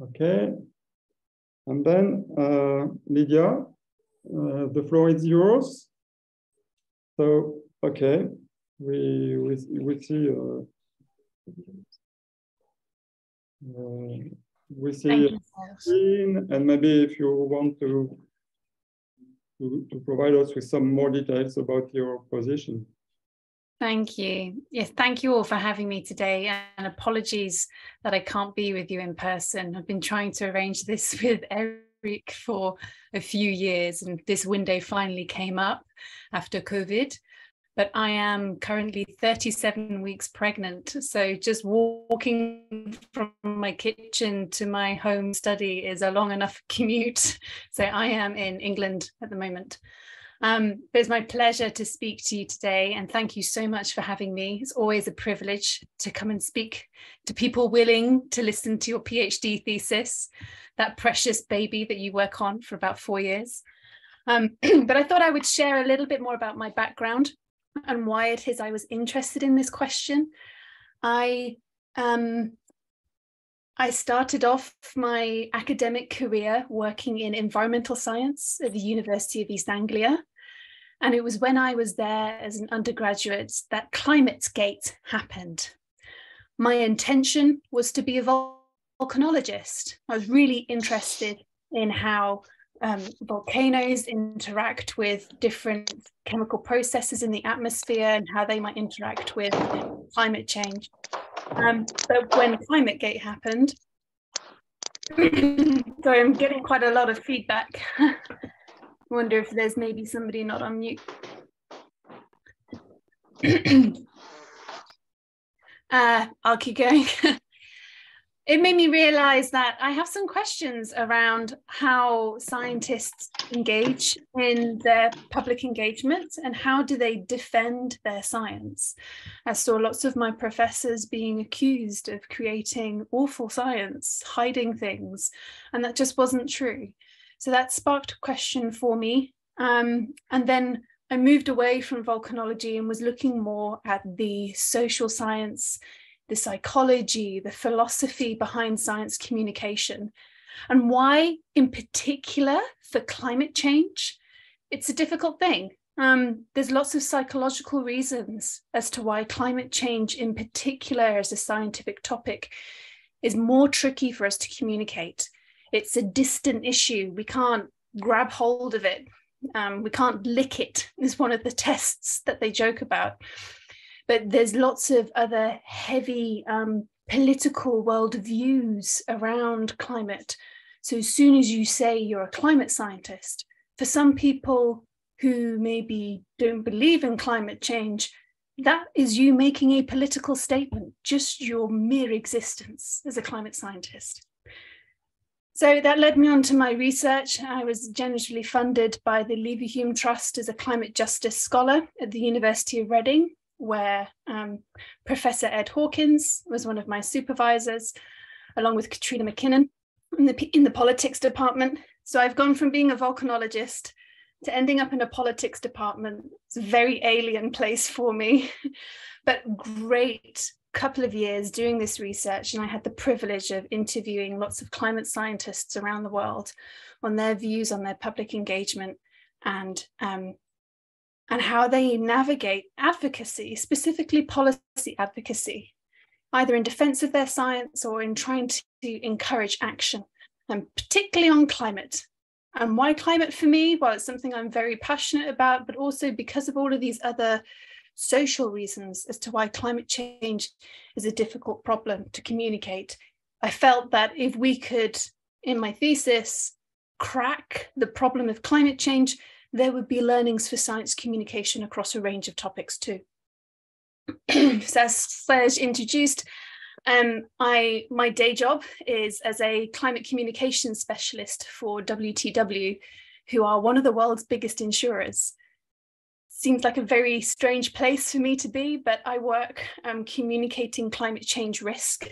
Okay. And then Lydia, the floor is yours. So, okay, we see screen, and maybe if you want to provide us with some more details about your position. Thank you. Yes, thank you all for having me today, and apologies that I can't be with you in person. I've been trying to arrange this with Eric for a few years, and this window finally came up after COVID. But I am currently 37 weeks pregnant. So just walking from my kitchen to my home study is a long enough commute. So I am in England at the moment. But it's my pleasure to speak to you today, and thank you so much for having me. It's always a privilege to come and speak to people willing to listen to your PhD thesis, that precious baby that you work on for about 4 years. But I thought I would share a little bit more about my background and why it is I was interested in this question. I started off my academic career working in environmental science at the University of East Anglia. And it was when I was there as an undergraduate that ClimateGate happened. My intention was to be a volcanologist. I was really interested in how volcanoes interact with different chemical processes in the atmosphere and how they might interact with climate change. But when ClimateGate happened, so I'm getting quite a lot of feedback. I wonder if there's maybe somebody not on mute. I'll keep going. It made me realize that I have some questions around how scientists engage in their public engagement and how do they defend their science. I saw lots of my professors being accused of creating awful science, hiding things, and that just wasn't true. So that sparked a question for me. And then I moved away from volcanology and was looking more at the social science, the psychology, the philosophy behind science communication, and why in particular for climate change. It's a difficult thing. There's lots of psychological reasons as to why climate change in particular as a scientific topic is more tricky for us to communicate. It's a distant issue. We can't grab hold of it. We can't lick it, is one of the tests that they joke about. But there's lots of other heavy political worldviews around climate. So as soon as you say you're a climate scientist, for some people who maybe don't believe in climate change, that is you making a political statement, just your mere existence as a climate scientist. So that led me on to my research. I was generously funded by the Leverhulme Trust as a climate justice scholar at the University of Reading, where Professor Ed Hawkins was one of my supervisors, along with Katrina McKinnon in the politics department. So I've gone from being a volcanologist to ending up in a politics department. It's a very alien place for me, but great couple of years doing this research. And I had the privilege of interviewing lots of climate scientists around the world on their views on their public engagement and how they navigate advocacy, specifically policy advocacy, either in defense of their science or in trying to encourage action, and particularly on climate. And why climate for me? Well, it's something I'm very passionate about, but also because of all of these other social reasons as to why climate change is a difficult problem to communicate. I felt that if we could, in my thesis, crack the problem of climate change, there would be learnings for science communication across a range of topics too. So as Serge introduced, my day job is as a climate communication specialist for WTW, who are one of the world's biggest insurers. Seems like a very strange place for me to be, but I work communicating climate change risk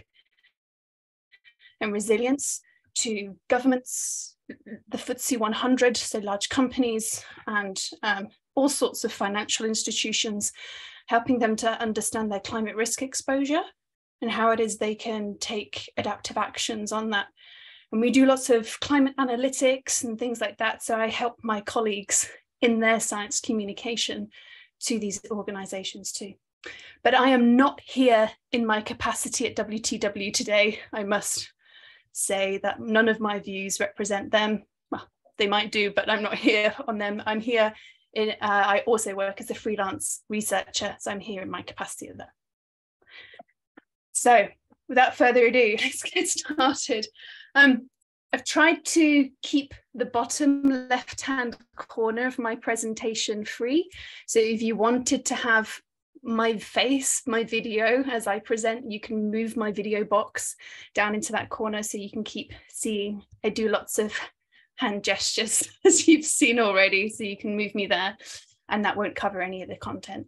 and resilience to governments, the FTSE 100, so large companies, and all sorts of financial institutions, helping them to understand their climate risk exposure and how it is they can take adaptive actions on that. And we do lots of climate analytics and things like that. So I help my colleagues in their science communication to these organizations too. But I am not here in my capacity at WTW today. I must say that none of my views represent them. Well, they might do, but I'm not here on them. I'm here I also work as a freelance researcher, so I'm here in my capacity of that. So without further ado, let's get started. I've tried to keep the bottom left-hand corner of my presentation free. So if you wanted to have my face, my video as I present, you can move my video box down into that corner so you can keep seeing. I do lots of hand gestures, as you've seen already, so you can move me there, and that won't cover any of the content.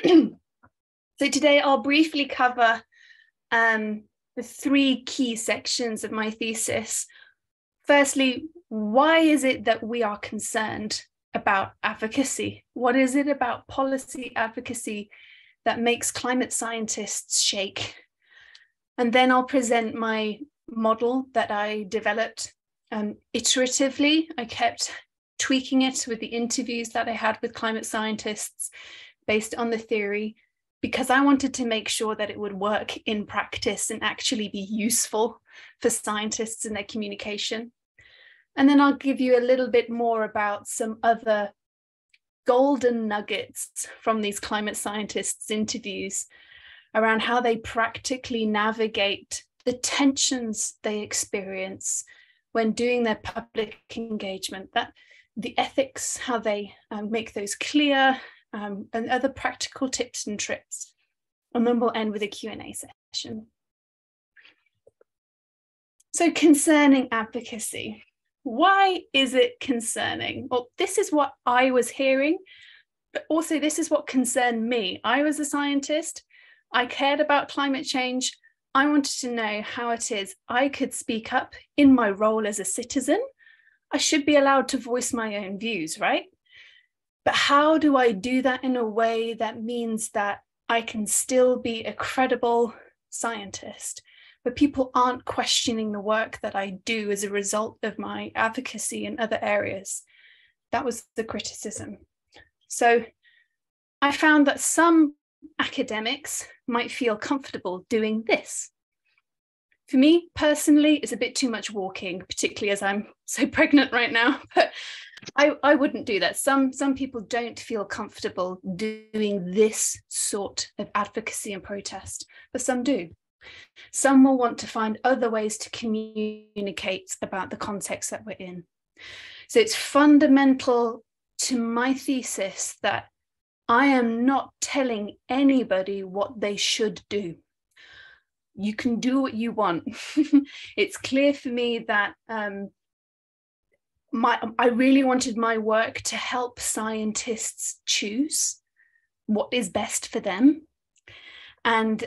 So today I'll briefly cover the three key sections of my thesis. Firstly, why is it that we are concerned about advocacy? What is it about policy advocacy that makes climate scientists shake? And then I'll present my model that I developed iteratively. I kept tweaking it with the interviews that I had with climate scientists based on the theory, because I wanted to make sure that it would work in practice and actually be useful for scientists in their communication. And then I'll give you a little bit more about some other golden nuggets from these climate scientists' interviews around how they practically navigate the tensions they experience when doing their public engagement, that the ethics, how they make those clear, and other practical tips and tricks. And then we'll end with a Q&A session. So concerning advocacy, why is it concerning? Well, this is what I was hearing, but also this is what concerned me. I was a scientist. I cared about climate change. I wanted to know how it is I could speak up in my role as a citizen. I should be allowed to voice my own views, right? But how do I do that in a way that means that I can still be a credible scientist, but people aren't questioning the work that I do as a result of my advocacy in other areas? That was the criticism. So I found that some academics might feel comfortable doing this. For me personally, it's a bit too much walking, particularly as I'm so pregnant right now, but I wouldn't do that. Some people don't feel comfortable doing this sort of advocacy and protest, but some do. Some will want to find other ways to communicate about the context that we're in. So it's fundamental to my thesis that I am not telling anybody what they should do. You can do what you want. It's clear for me that I really wanted my work to help scientists choose what is best for them, and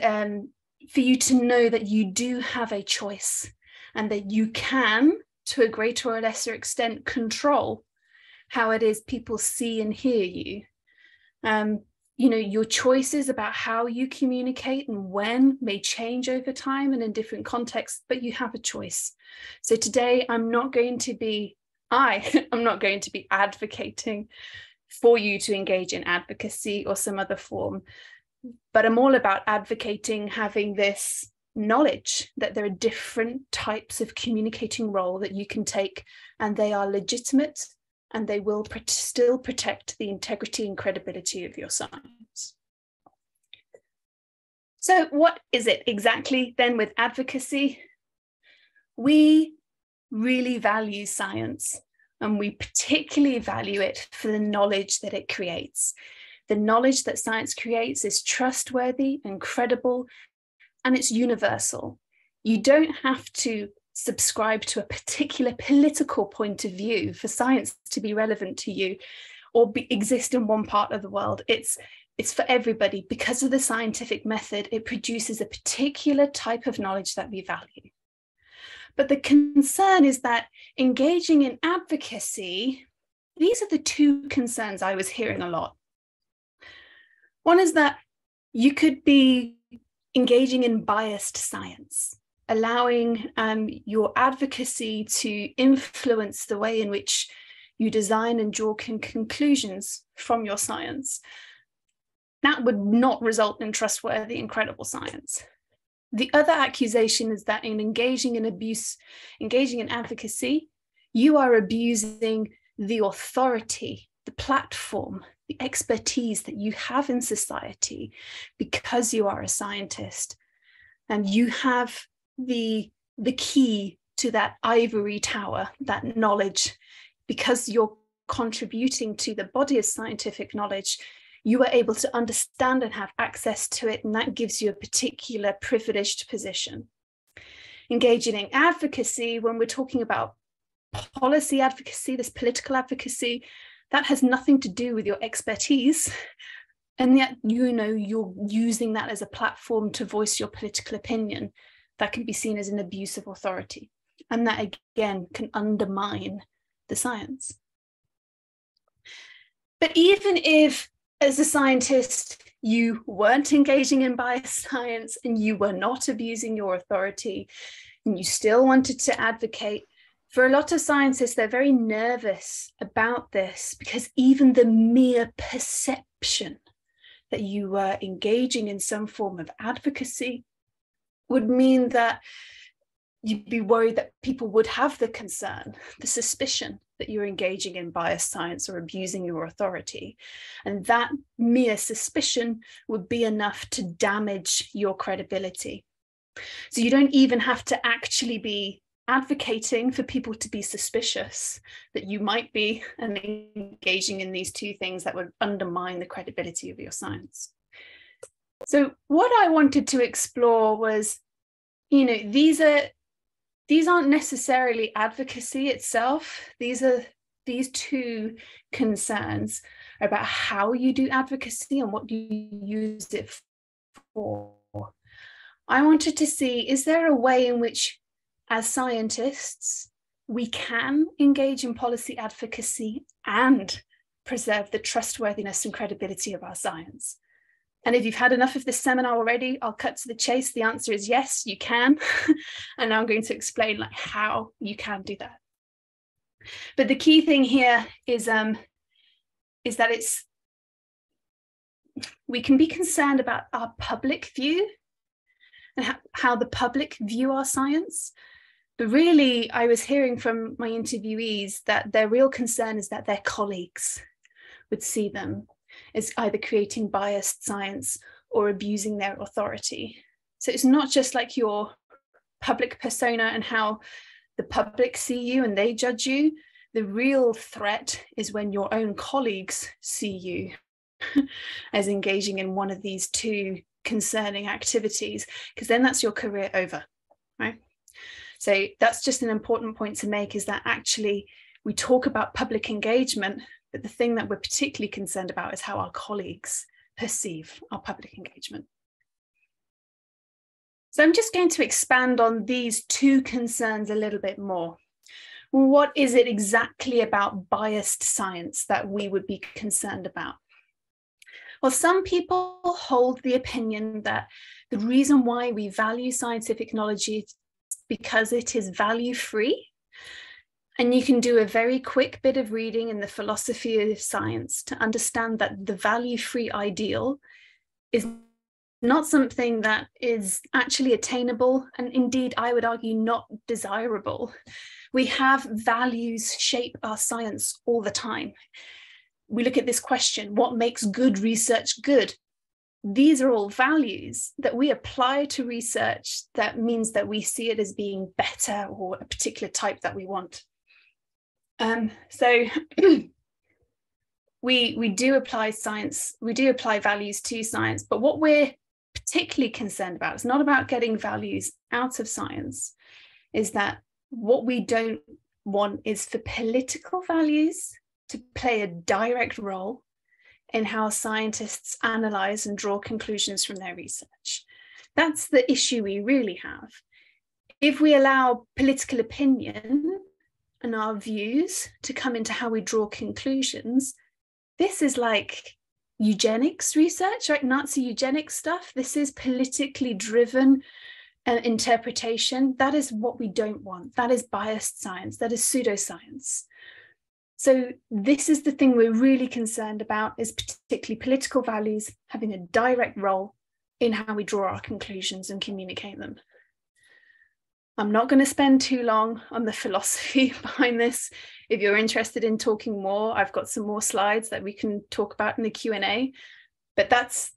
for you to know that you do have a choice and that you can, to a greater or lesser extent, control how it is people see and hear you. You know, your choices about how you communicate and when may change over time and in different contexts, but you have a choice. So today I'm not going to be advocating for you to engage in advocacy or some other form, but I'm all about advocating having this knowledge that there are different types of communicating role that you can take, and they are legitimate, and they will still protect the integrity and credibility of your science. So what is it exactly then with advocacy? We really value science, and we particularly value it for the knowledge that it creates. The knowledge that science creates is trustworthy and credible, and it's universal. You don't have to subscribe to a particular political point of view for science to be relevant to you or exist in one part of the world. It's for everybody. Because of the scientific method, it produces a particular type of knowledge that we value. But the concern is that engaging in advocacy, these are the two concerns I was hearing a lot. One is that you could be engaging in biased science. allowing your advocacy to influence the way in which you design and draw conclusions from your science, that would not result in trustworthy and credible science. The other accusation is that in engaging in advocacy, you are abusing the authority, the platform, the expertise that you have in society because you are a scientist and you have the key to that ivory tower, that knowledge. Because you're contributing to the body of scientific knowledge, you are able to understand and have access to it, and that gives you a particular privileged position. Engaging in advocacy, when we're talking about policy advocacy, this political advocacy, that has nothing to do with your expertise, and yet you're using that as a platform to voice your political opinion. That can be seen as an abuse of authority, and that again can undermine the science. But even if, as a scientist, you weren't engaging in biased science and you were not abusing your authority, and you still wanted to advocate, for a lot of scientists, they're very nervous about this because even the mere perception that you were engaging in some form of advocacy would mean that you'd be worried that people would have the concern, the suspicion that you're engaging in biased science or abusing your authority. And that mere suspicion would be enough to damage your credibility. So you don't even have to actually be advocating for people to be suspicious that you might be and engaging in these two things that would undermine the credibility of your science. So what I wanted to explore was, these aren't necessarily advocacy itself. These two concerns about how you do advocacy and what you use it for. I wanted to see, is there a way in which, as scientists, we can engage in policy advocacy and preserve the trustworthiness and credibility of our science? And if you've had enough of this seminar already, I'll cut to the chase. The answer is yes, you can. And now I'm going to explain how you can do that. But the key thing here is that we can be concerned about our public view and how the public view our science. But really, I was hearing from my interviewees that their real concern is that their colleagues would see them as either creating biased science or abusing their authority. So it's not just like your public persona and how the public see you and they judge you. The real threat is when your own colleagues see you as engaging in one of these two concerning activities, because then that's your career over, right? So that's just an important point to make, is that actually we talk about public engagement, but the thing that we're particularly concerned about is how our colleagues perceive our public engagement. So I'm just going to expand on these two concerns a little bit more. What is it exactly about biased science that we would be concerned about? Well, some people hold the opinion that the reason why we value scientific knowledge is because it is value-free. And you can do a very quick bit of reading in the philosophy of science to understand that the value-free ideal is not something that is actually attainable, and indeed, I would argue, not desirable. We have values shape our science all the time. We look at this question, what makes good research good? These are all values that we apply to research that means that we see it as being better or a particular type that we want. So we do apply science, we do apply values to science, but what we're particularly concerned about, it's not about getting values out of science, is that what we don't want is for political values to play a direct role in how scientists analyze and draw conclusions from their research. That's the issue we really have. If we allow political opinion and our views to come into how we draw conclusions, this is like eugenics research, right? Nazi eugenics stuff. This is politically driven interpretation, that is what we don't want. That is biased science, that is pseudoscience. So this is the thing we're really concerned about, is particularly political values having a direct role in how we draw our conclusions and communicate them. I'm not going to spend too long on the philosophy behind this. If you're interested in talking more, I've got some more slides that we can talk about in the Q&A. But that's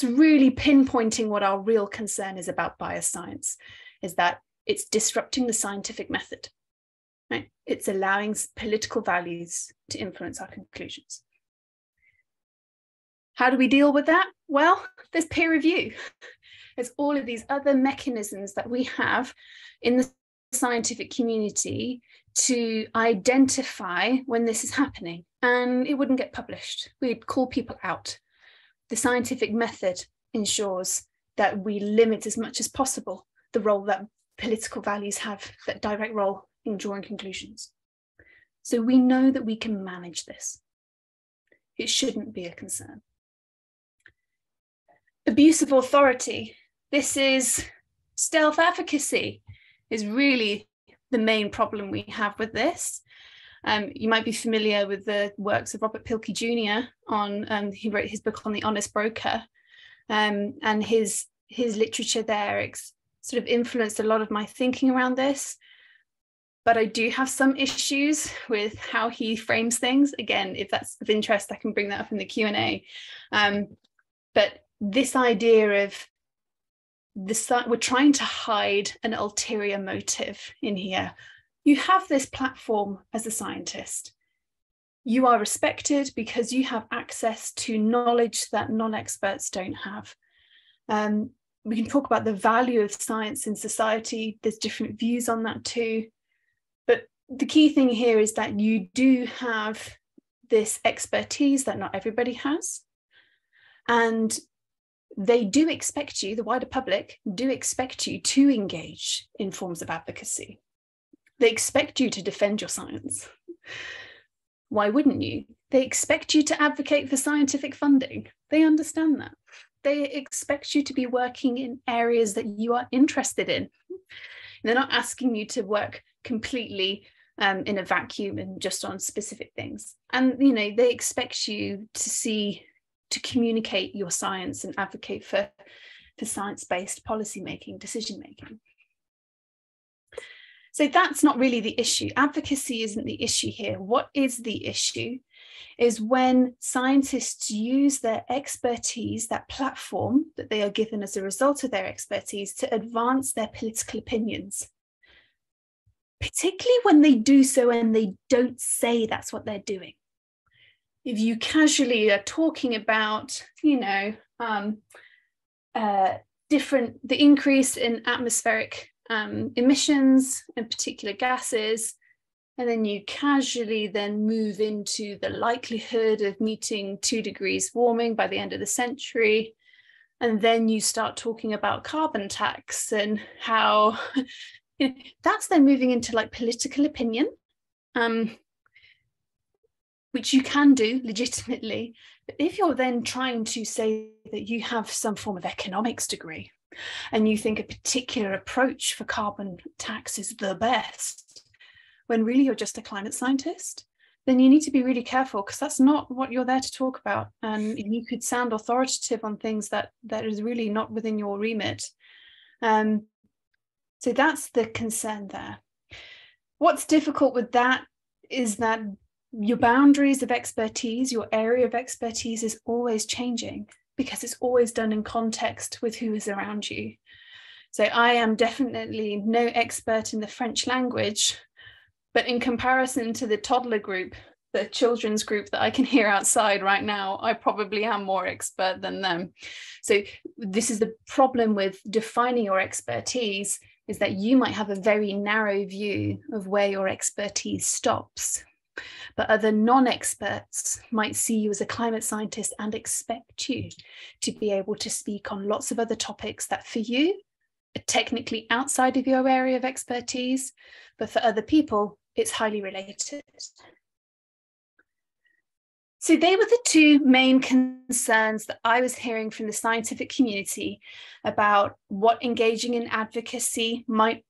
really pinpointing what our real concern is about biased science, is that it's disrupting the scientific method. Right? It's allowing political values to influence our conclusions. How do we deal with that? Well, there's peer review. There's all of these other mechanisms that we have in the scientific community to identify when this is happening, and it wouldn't get published. We'd call people out. The scientific method ensures that we limit as much as possible the role that political values have, that direct role in drawing conclusions. So we know that we can manage this. It shouldn't be a concern. Abuse of authority. This is stealth advocacy, is really the main problem we have with this. You might be familiar with the works of Robert Pilkey Jr. on, he wrote his book on the honest broker, and his literature there sort of influenced a lot of my thinking around this. But I do have some issues with how he frames things. Again, if that's of interest, I can bring that up in the Q&A. But this idea of we're trying to hide an ulterior motive in here. You have this platform as a scientist. You are respected because you have access to knowledge that non-experts don't have. We can talk about the value of science in society. There's different views on that too. But the key thing here is that you do have this expertise that not everybody has. And they do expect you, the wider public do expect you to engage in forms of advocacy. They expect you to defend your science. Why wouldn't you? They expect you to advocate for scientific funding. They understand that. They expect you to be working in areas that you are interested in. They're not asking you to work completely in a vacuum and just on specific things. And, you know, they expect you to communicate your science and advocate for science-based policymaking, decision-making. So that's not really the issue. Advocacy isn't the issue here. What is the issue is when scientists use their expertise, that platform that they are given as a result of their expertise, to advance their political opinions. Particularly when they do so and they don't say that's what they're doing. If you casually are talking about, you know, the increase in atmospheric emissions and particular gases, and then you casually then move into the likelihood of meeting 2 degrees warming by the end of the century, and then you start talking about carbon tax and how you know, that's then moving into like political opinion, which you can do legitimately. But if you're then trying to say that you have some form of economics degree and you think a particular approach for carbon tax is the best, when really you're just a climate scientist, then you need to be really careful, because that's not what you're there to talk about. And you could sound authoritative on things that is really not within your remit. So that's the concern there. What's difficult with that is that your boundaries of expertise, your area of expertise is always changing, because it's always done in context with who is around you. So I am definitely no expert in the French language, but in comparison to the toddler group, the children's group that I can hear outside right now, I probably am more expert than them. So this is the problem with defining your expertise, is that you might have a very narrow view of where your expertise stops. But other non-experts might see you as a climate scientist and expect you to be able to speak on lots of other topics that for you are technically outside of your area of expertise, but for other people, it's highly related. So they were the two main concerns that I was hearing from the scientific community about what engaging in advocacy might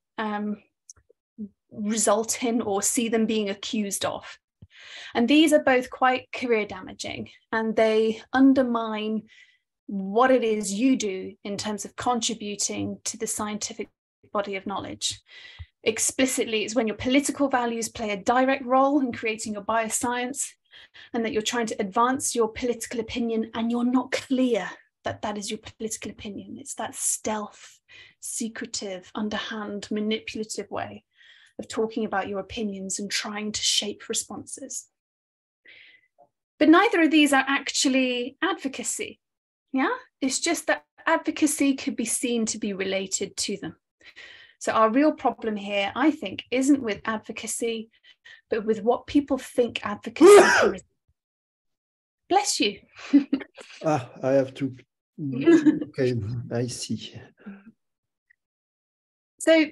result in or see them being accused of. And these are both quite career damaging, and they undermine what it is you do in terms of contributing to the scientific body of knowledge. Explicitly, it's when your political values play a direct role in creating your bioscience, and that you're trying to advance your political opinion and you're not clear that that is your political opinion. It's that stealth, secretive, underhand, manipulative way of talking about your opinions and trying to shape responses. But neither of these are actually advocacy. Yeah, it's just that advocacy could be seen to be related to them. So our real problem here, I think, isn't with advocacy, but with what people think advocacy is. Bless you. I have to. Okay, I see. So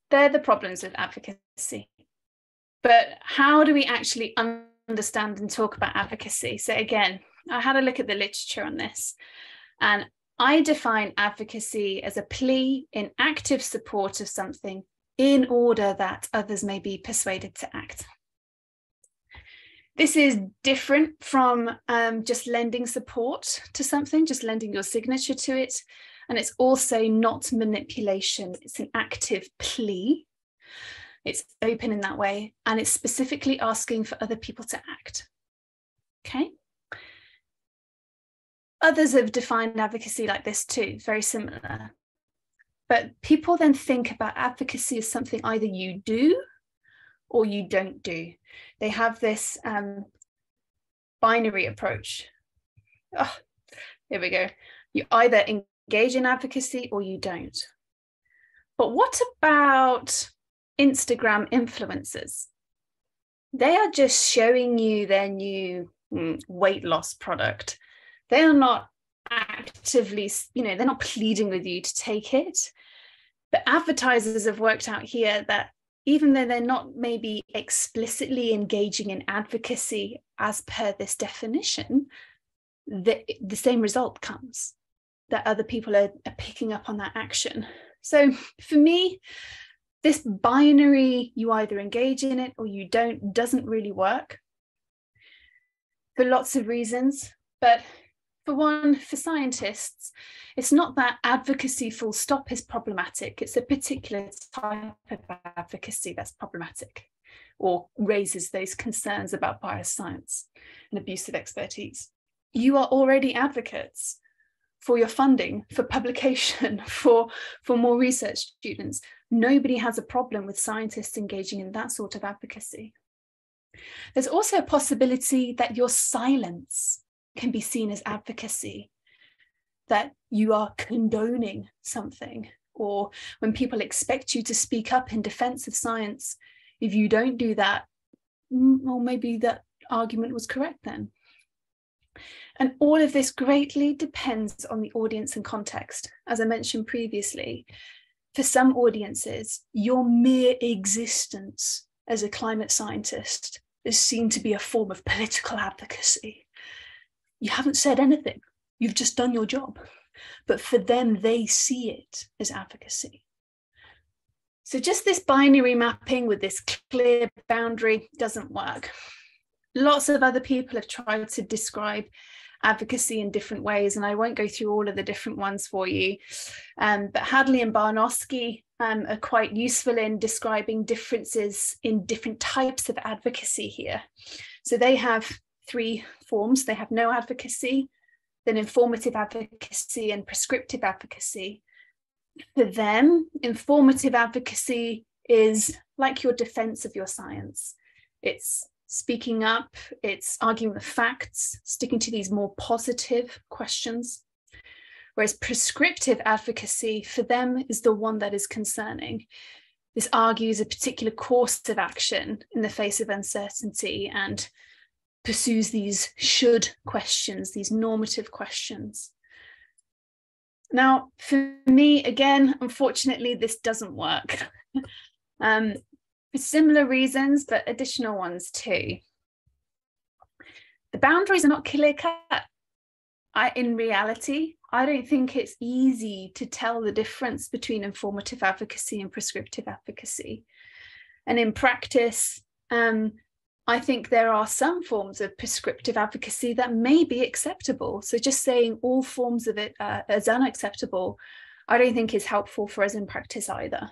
they're the problems with advocacy. But how do we actually understand and talk about advocacy? So again, I had a look at the literature on this, and I define advocacy as a plea in active support of something in order that others may be persuaded to act. This is different from just lending support to something, just lending your signature to it. And it's also not manipulation. It's an active plea. It's open in that way. And it's specifically asking for other people to act. Okay. Others have defined advocacy like this too, very similar. But people then think about advocacy as something either you do or you don't do. They have this binary approach. Oh, here we go. You either engage in advocacy or you don't. But what about Instagram influencers? They are just showing you their new weight loss product. They are not actively, they're not pleading with you to take it. But advertisers have worked out here that even though they're not maybe explicitly engaging in advocacy as per this definition, the same result comes, that other people are picking up on that action. So for me, this binary, you either engage in it or you don't, doesn't really work for lots of reasons. But for one, for scientists, it's not that advocacy full stop is problematic. It's a particular type of advocacy that's problematic or raises those concerns about bioscience and abuse of expertise. You are already advocates for your funding, for publication, for more research students. Nobody has a problem with scientists engaging in that sort of advocacy. There's also a possibility that your silence can be seen as advocacy, that you are condoning something, or when people expect you to speak up in defense of science, if you don't do that, well, maybe that argument was correct then. And all of this greatly depends on the audience and context. As I mentioned previously, for some audiences, your mere existence as a climate scientist is seen to be a form of political advocacy. You haven't said anything, you've just done your job. But for them, they see it as advocacy. So just this binary mapping with this clear boundary doesn't work. Lots of other people have tried to describe advocacy in different ways, and I won't go through all of the different ones for you. But Hadley and Barnowski are quite useful in describing differences in different types of advocacy here. So they have three forms. They have no advocacy, then informative advocacy, and prescriptive advocacy. For them, informative advocacy is like your defense of your science. It's speaking up, it's arguing the facts, sticking to these more positive questions. Whereas prescriptive advocacy for them is the one that is concerning. This argues a particular course of action in the face of uncertainty and pursues these should questions, these normative questions. Now, for me, again, unfortunately, this doesn't work. For similar reasons, but additional ones too. The boundaries are not clear cut. In reality, I don't think it's easy to tell the difference between informative advocacy and prescriptive advocacy. And in practice, I think there are some forms of prescriptive advocacy that may be acceptable. So just saying all forms of it as unacceptable, I don't think is helpful for us in practice either.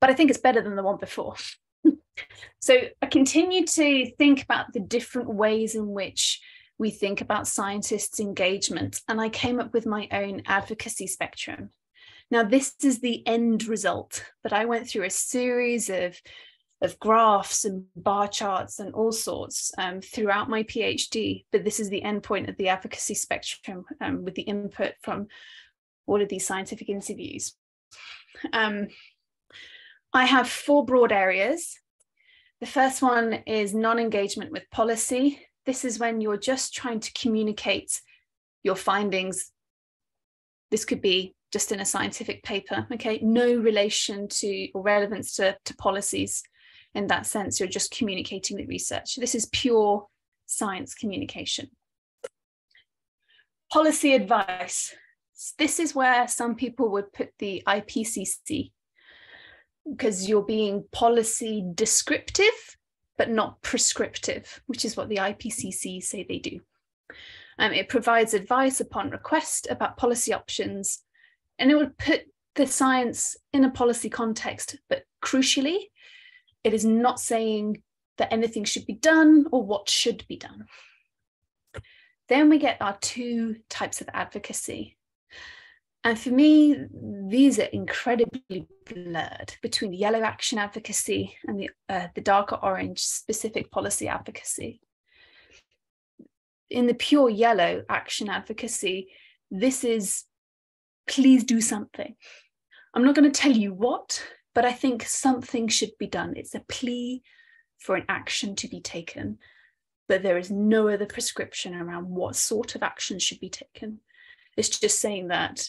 But I think it's better than the one before. So I continue to think about the different ways in which we think about scientists' engagement, and I came up with my own advocacy spectrum. Now, this is the end result, but I went through a series of graphs and bar charts and all sorts throughout my PhD, but this is the end point of the advocacy spectrum with the input from all of these scientific interviews. I have 4 broad areas. The first one is non-engagement with policy. This is when you're just trying to communicate your findings. This could be just in a scientific paper, okay? No relation to or relevance to policies. In that sense, you're just communicating the research. This is pure science communication. Policy advice. This is where some people would put the IPCC, because you're being policy descriptive, but not prescriptive, which is what the IPCC say they do. It provides advice upon request about policy options, and it would put the science in a policy context, but crucially, it is not saying that anything should be done or what should be done. Then we get our 2 types of advocacy. And for me, these are incredibly blurred between the yellow action advocacy and the darker orange specific policy advocacy. In the pure yellow action advocacy, this is, please do something. I'm not going to tell you what, but I think something should be done. It's a plea for an action to be taken, but there is no other prescription around what sort of action should be taken. It's just saying that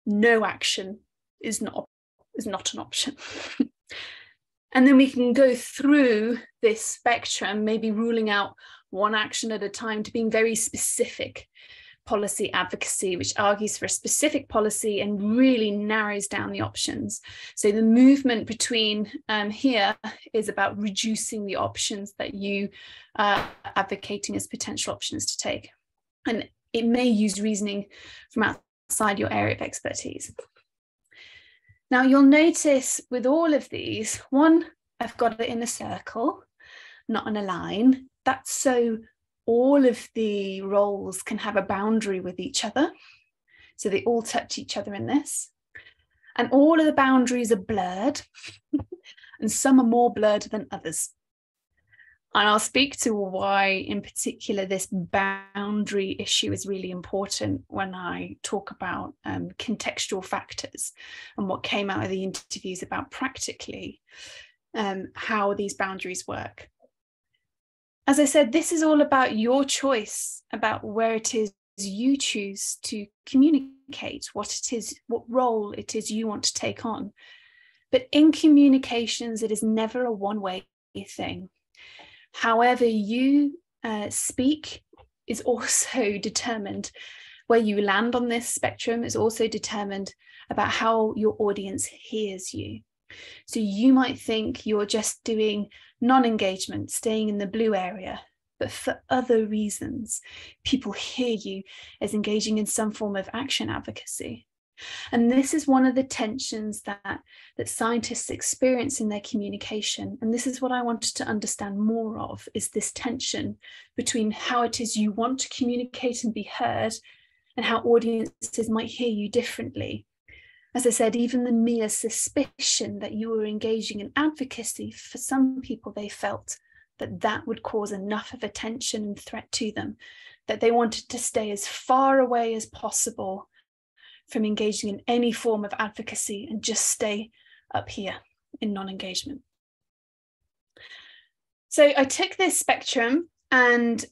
no action is not an option. And then we can go through this spectrum, maybe ruling out one action at a time to being very specific policy advocacy, which argues for a specific policy and really narrows down the options. So the movement between here is about reducing the options that you are advocating as potential options to take. And it may use reasoning from outside your area of expertise. Now you'll notice with all of these, one, I've got it in a circle, not on a line. That's so all of the roles can have a boundary with each other. So they all touch each other in this. And all of the boundaries are blurred, and some are more blurred than others. And I'll speak to why, in particular, this boundary issue is really important when I talk about contextual factors and what came out of the interviews about practically how these boundaries work. As I said, this is all about your choice about where it is you choose to communicate, what it is, what role it is you want to take on. But in communications, it is never a one-way thing. However you speak is also determined. Where you land on this spectrum is also determined about how your audience hears you. So you might think you're just doing non-engagement, staying in the blue area, but for other reasons, people hear you as engaging in some form of action advocacy. And this is one of the tensions that scientists experience in their communication. And this is what I wanted to understand more of, is this tension between how it is you want to communicate and be heard and how audiences might hear you differently. As I said, even the mere suspicion that you were engaging in advocacy, for some people, they felt that that would cause enough of a tension and threat to them, that they wanted to stay as far away as possible from engaging in any form of advocacy and just stay up here in non-engagement. So I took this spectrum and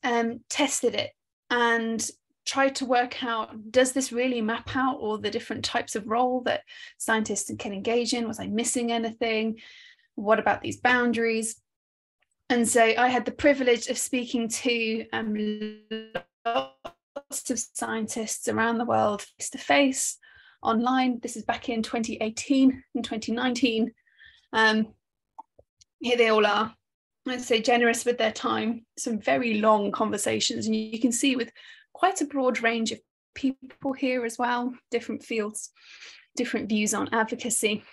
tested it and tried to work out, does this really map out all the different types of role that scientists can engage in? Was I missing anything? What about these boundaries? And so I had the privilege of speaking to lots of scientists around the world face to face, online. This is back in 2018 and 2019. Here they all are. I'd say generous with their time, some very long conversations, and you can see with quite a broad range of people here as well, different fields, different views on advocacy.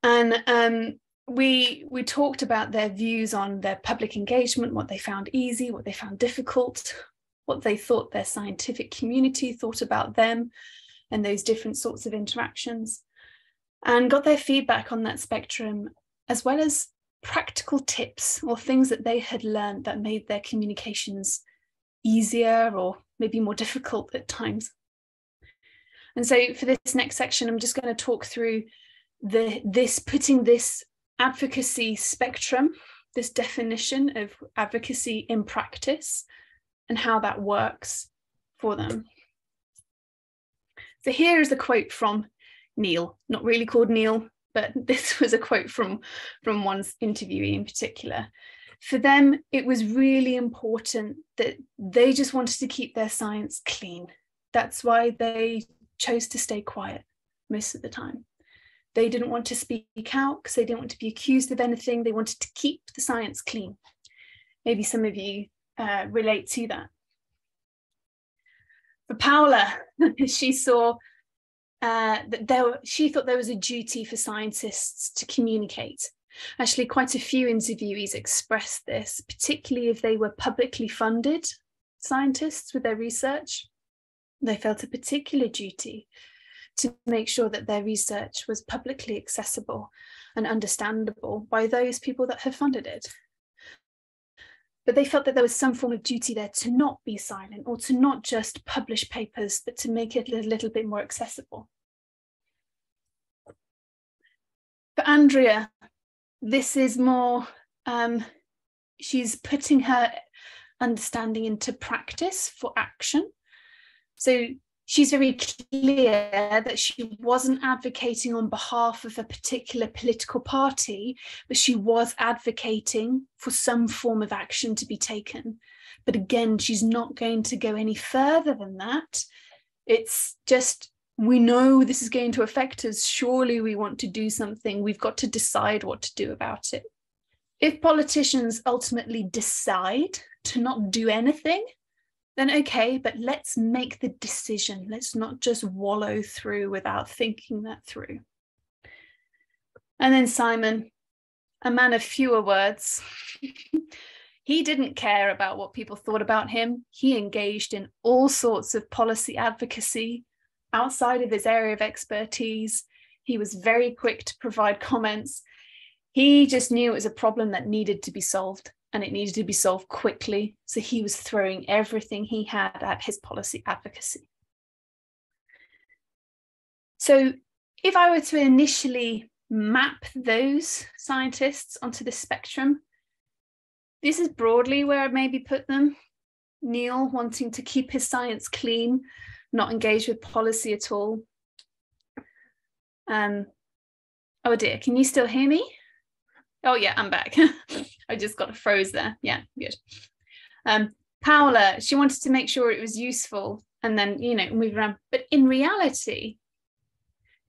And we talked about their views on their public engagement, what they found easy, what they found difficult, what they thought their scientific community thought about them and those different sorts of interactions, and got their feedback on that spectrum, as well as practical tips or things that they had learned that made their communications easier or maybe more difficult at times. And so for this next section, I'm just going to talk through putting this advocacy spectrum, this definition of advocacy in practice, and how that works for them. So here is a quote from Neil, not really called Neil, but this was a quote from one interviewee in particular. For them, it was really important that they just wanted to keep their science clean. That's why they chose to stay quiet most of the time. They didn't want to speak out because they didn't want to be accused of anything. They wanted to keep the science clean. Maybe some of you relate to that. For Paula, she saw she thought there was a duty for scientists to communicate. Actually, quite a few interviewees expressed this, particularly if they were publicly funded scientists with their research. They felt a particular duty to make sure that their research was publicly accessible and understandable by those people that had funded it. But they felt that there was some form of duty there to not be silent or to not just publish papers, but to make it a little bit more accessible. For Andrea, this is more, she's putting her understanding into practice for action. So she's very clear that she wasn't advocating on behalf of a particular political party, but she was advocating for some form of action to be taken. But again, she's not going to go any further than that. It's just, we know this is going to affect us. Surely we want to do something. We've got to decide what to do about it. If politicians ultimately decide to not do anything, then okay, but let's make the decision. Let's not just wallow through without thinking that through. And then Simon, a man of fewer words. He didn't care about what people thought about him. He engaged in all sorts of policy advocacy outside of his area of expertise. He was very quick to provide comments. He just knew it was a problem that needed to be solved, and it needed to be solved quickly. So he was throwing everything he had at his policy advocacy. So if I were to initially map those scientists onto the spectrum, this is broadly where I'd maybe put them. Neil wanting to keep his science clean, not engage with policy at all. Oh dear, can you still hear me? Oh yeah, I'm back. I just got a froze there. Yeah, good. Paula, she wanted to make sure it was useful and then, you know, move around. But in reality,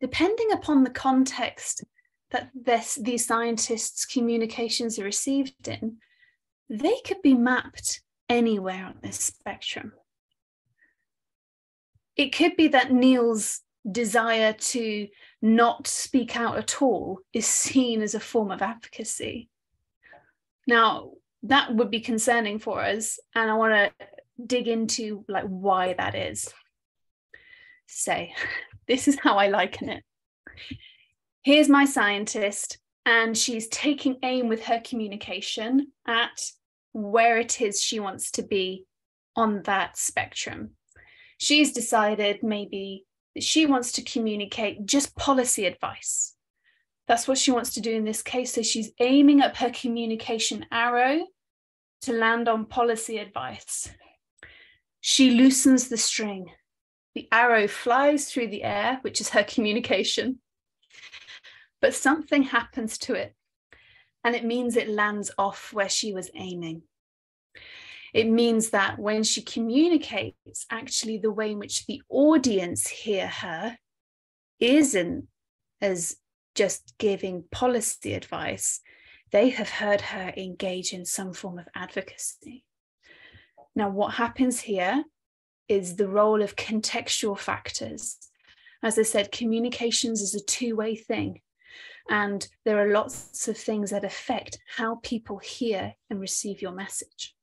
depending upon the context that these scientists' communications are received in, they could be mapped anywhere on this spectrum. It could be that Neil's desire to not speak out at all is seen as a form of advocacy. Now, that would be concerning for us, and I want to dig into like why that is. So, this is how I liken it. Here's my scientist, and she's taking aim with her communication at where it is she wants to be on that spectrum. She's decided maybe that she wants to communicate just policy advice. That's what she wants to do in this case. So she's aiming up her communication arrow to land on policy advice. She loosens the string. The arrow flies through the air, which is her communication, but something happens to it. and it means it lands off where she was aiming. It means that when she communicates, actually the way in which the audience hear her isn't as just giving policy advice. They have heard her engage in some form of advocacy. Now, what happens here is the role of contextual factors. As I said, communications is a two-way thing, and there are lots of things that affect how people hear and receive your message.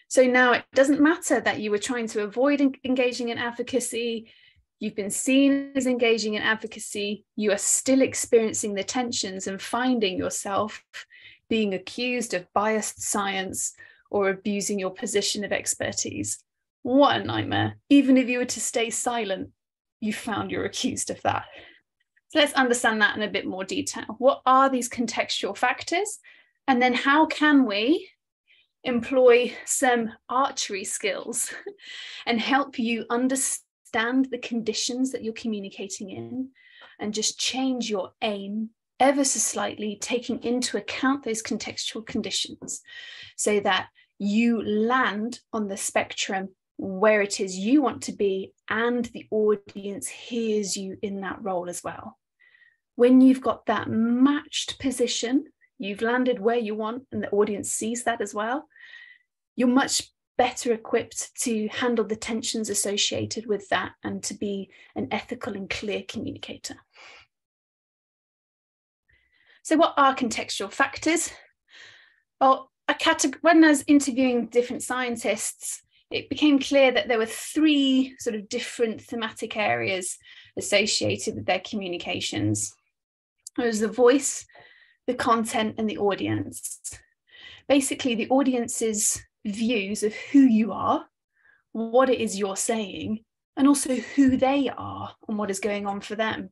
So now it doesn't matter that you were trying to avoid engaging in advocacy, you've been seen as engaging in advocacy, you are still experiencing the tensions and finding yourself being accused of biased science or abusing your position of expertise. What a nightmare. Even if you were to stay silent, you found you're accused of that. So let's understand that in a bit more detail. What are these contextual factors? And then how can we employ some archery skills and help you understand the conditions that you're communicating in and just change your aim ever so slightly, taking into account those contextual conditions so that you land on the spectrum where it is you want to be and the audience hears you in that role as well. When you've got that matched position, you've landed where you want and the audience sees that as well, you're much better equipped to handle the tensions associated with that and to be an ethical and clear communicator. So what are contextual factors? Well, when I was interviewing different scientists, it became clear that there were three sort of different thematic areas associated with their communications. There was the voice, the content, and the audience. Basically, the audience's views of who you are, what it is you're saying, and also who they are and what is going on for them.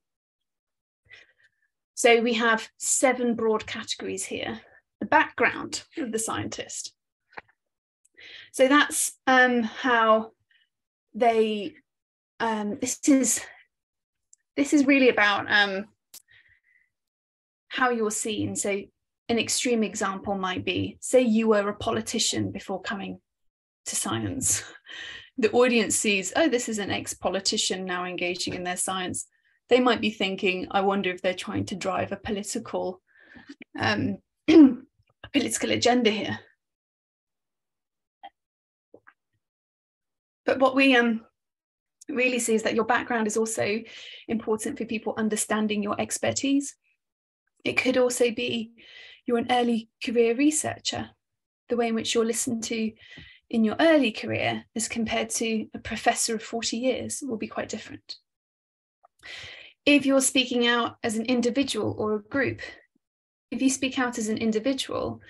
So we have 7 broad categories here. The background of the scientist. So that's how they, this is really about how you're seen. So an extreme example might be, say you were a politician before coming to science. The audience sees, oh, this is an ex-politician now engaging in their science. They might be thinking, I wonder if they're trying to drive a political agenda here. But what we really see is that your background is also important for people understanding your expertise. It could also be you're an early career researcher. The way in which you're listened to in your early career as compared to a professor of 40 years will be quite different. If you're speaking out as an individual or a group, if you speak out as an individual,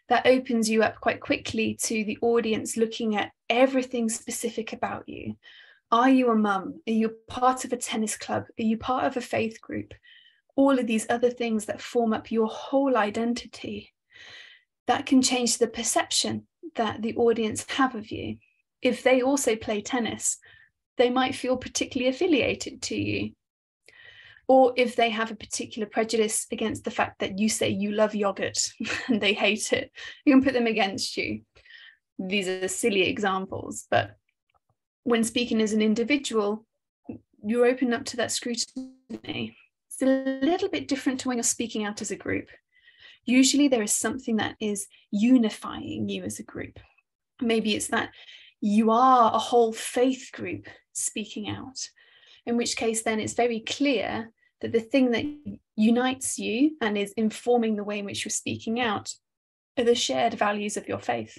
that opens you up quite quickly to the audience looking at everything specific about you. Are you a mum? Are you part of a tennis club? Are you part of a faith group? All of these other things that form up your whole identity. That can change the perception that the audience have of you. If they also play tennis, they might feel particularly affiliated to you. Or if they have a particular prejudice against the fact that you say you love yogurt and they hate it, you can put them against you. These are silly examples, but when speaking as an individual, you're open up to that scrutiny. It's a little bit different to when you're speaking out as a group. Usually there is something that is unifying you as a group. Maybe it's that you are a whole faith group speaking out, in which case then it's very clear that the thing that unites you and is informing the way in which you're speaking out are the shared values of your faith.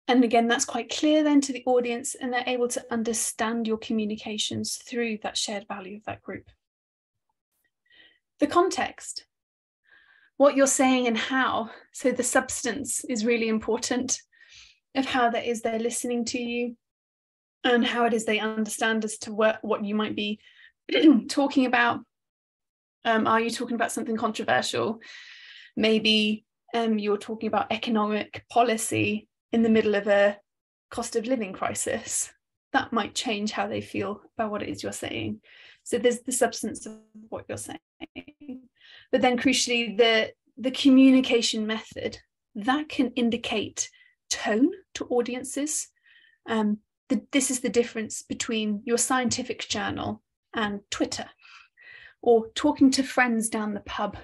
And again, that's quite clear then to the audience, and they're able to understand your communications through that shared value of that group. The context, what you're saying and how. So the substance is really important of how that is they're listening to you and how it is they understand as to what you might be talking about. Are you talking about something controversial? Maybe you're talking about economic policy in the middle of a cost of living crisis. that might change how they feel about what it is you're saying. So there's the substance of what you're saying. But then crucially, the communication method, that can indicate tone to audiences. This is the difference between your scientific journal and Twitter, or talking to friends down the pub.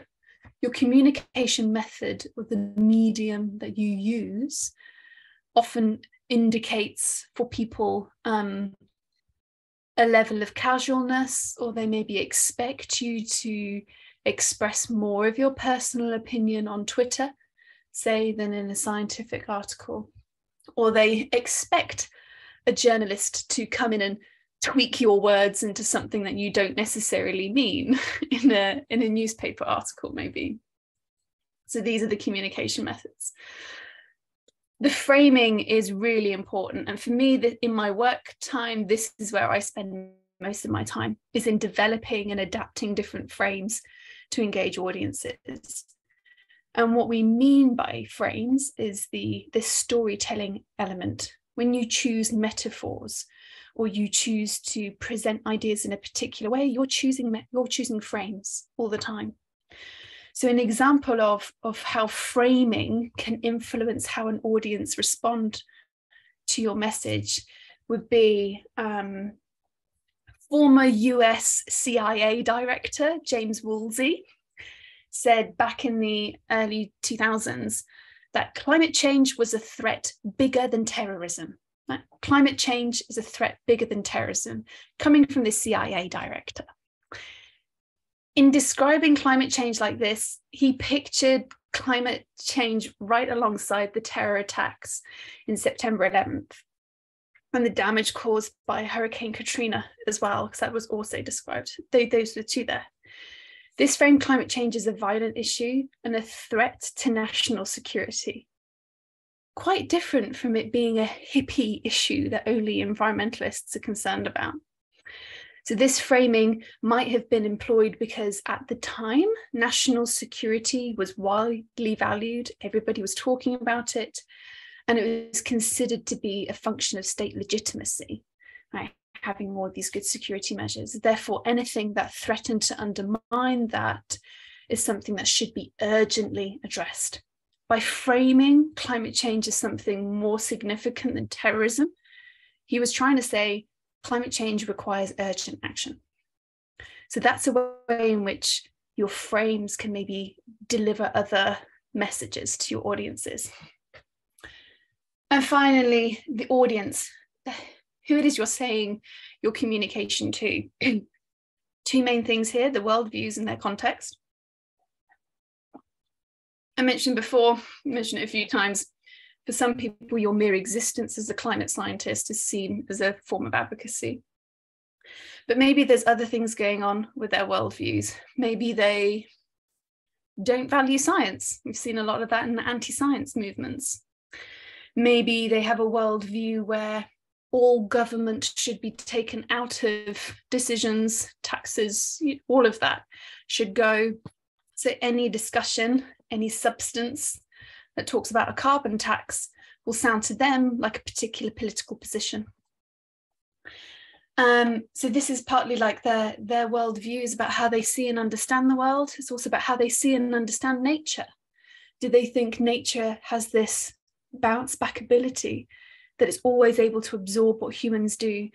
Your communication method, or the medium that you use, often indicates for people a level of casualness, or they maybe expect you to express more of your personal opinion on Twitter, say, than in a scientific article. Or they expect a journalist to come in and tweak your words into something that you don't necessarily mean in a newspaper article, maybe. So these are the communication methods. The framing is really important. And for me, in my work time, this is where I spend most of my time, is in developing and adapting different frames to engage audiences. And what we mean by frames is this storytelling element. When you choose metaphors, or you choose to present ideas in a particular way, you're choosing frames all the time. So an example of how framing can influence how an audience respond to your message would be former US CIA director James Woolsey said back in the early 2000s that climate change was a threat bigger than terrorism. Climate change is a threat bigger than terrorism, coming from the CIA director. In describing climate change like this, he pictured climate change right alongside the terror attacks in September 11th and the damage caused by Hurricane Katrina as well, because that was also described. Those were two there. This framed climate change as a violent issue and a threat to national security. Quite different from it being a hippie issue that only environmentalists are concerned about. So this framing might have been employed because at the time, national security was widely valued. Everybody was talking about it, and it was considered to be a function of state legitimacy, right? Having more of these good security measures. Therefore, anything that threatened to undermine that is something that should be urgently addressed. By framing climate change as something more significant than terrorism, he was trying to say climate change requires urgent action. So that's a way in which your frames can maybe deliver other messages to your audiences. And finally, the audience, who it is you're saying your communication to. Two main things here, the worldviews and their context. I mentioned before, mentioned it a few times, for some people, your mere existence as a climate scientist is seen as a form of advocacy. But maybe there's other things going on with their worldviews. Maybe they don't value science. We've seen a lot of that in the anti-science movements. Maybe they have a worldview where all government should be taken out of decisions, taxes, all of that should go. So any discussion, any substance that talks about a carbon tax will sound to them like a particular political position. So this is partly like their worldviews about how they see and understand the world. It's also about how they see and understand nature. Do they think nature has this bounce back ability that it's always able to absorb what humans do?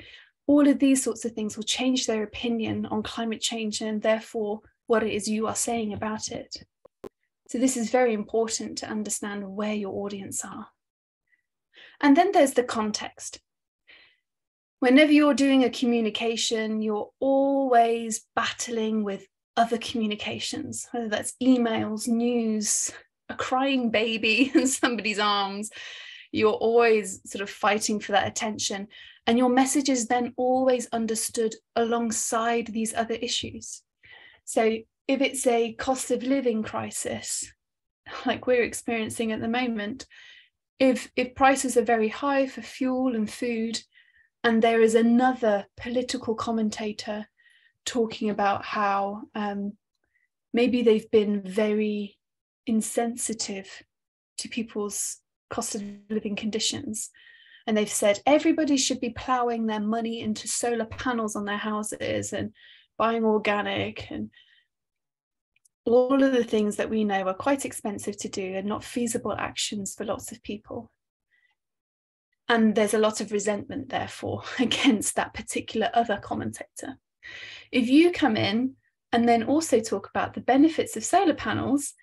All of these sorts of things will change their opinion on climate change and therefore what it is you are saying about it. So this is very important to understand where your audience are. And then there's the context. Whenever you're doing a communication, you're always battling with other communications, whether that's emails, news, a crying baby in somebody's arms. You're always sort of fighting for that attention. And your message is then always understood alongside these other issues. So if it's a cost of living crisis, like we're experiencing at the moment, if prices are very high for fuel and food, and there is another political commentator talking about how maybe they've been very insensitive to people's cost of living conditions, And they've said everybody should be ploughing their money into solar panels on their houses and buying organic and all of the things that we know are quite expensive to do and not feasible actions for lots of people. And there's a lot of resentment, therefore, against that particular other commentator. If you come in and then also talk about the benefits of solar panels,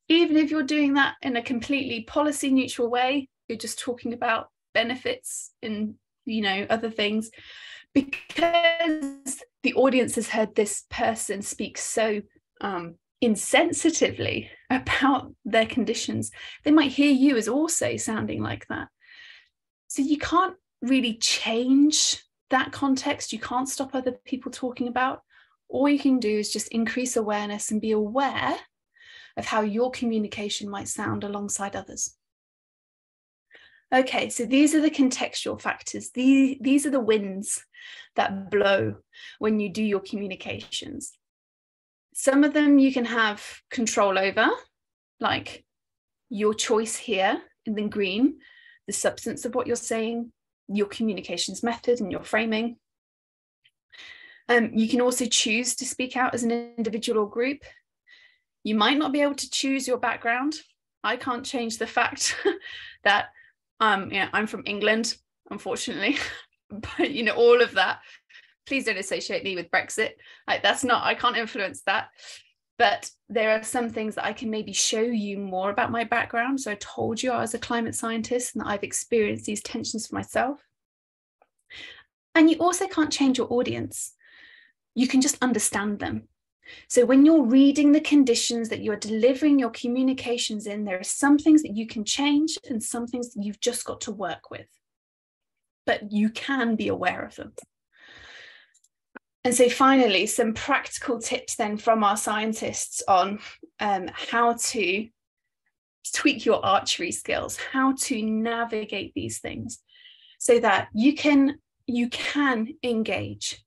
even if you're doing that in a completely policy neutral way, you're just talking about benefits and, you know, other things, because the audience has heard this person speak so insensitively about their conditions, they might hear you as also sounding like that. So you can't really change that context. You can't stop other people talking about. All you can do is just increase awareness and be aware of how your communication might sound alongside others. Okay, so these are the contextual factors. These are the winds that blow when you do your communications. Some of them you can have control over, like your choice here in the green, the substance of what you're saying, your communications method and your framing. You can also choose to speak out as an individual or group. You might not be able to choose your background. I can't change the fact that I'm from England, unfortunately, but you know, all of that. Please don't associate me with Brexit. I can't influence that. But there are some things that I can maybe show you more about my background. So I told you I was a climate scientist and that I've experienced these tensions for myself. And you also can't change your audience. You can just understand them. So when you're reading the conditions that you're delivering your communications in, there are some things that you can change and some things that you've just got to work with. But you can be aware of them. And so finally, some practical tips then from our scientists on how to tweak your archery skills, how to navigate these things so that you can engage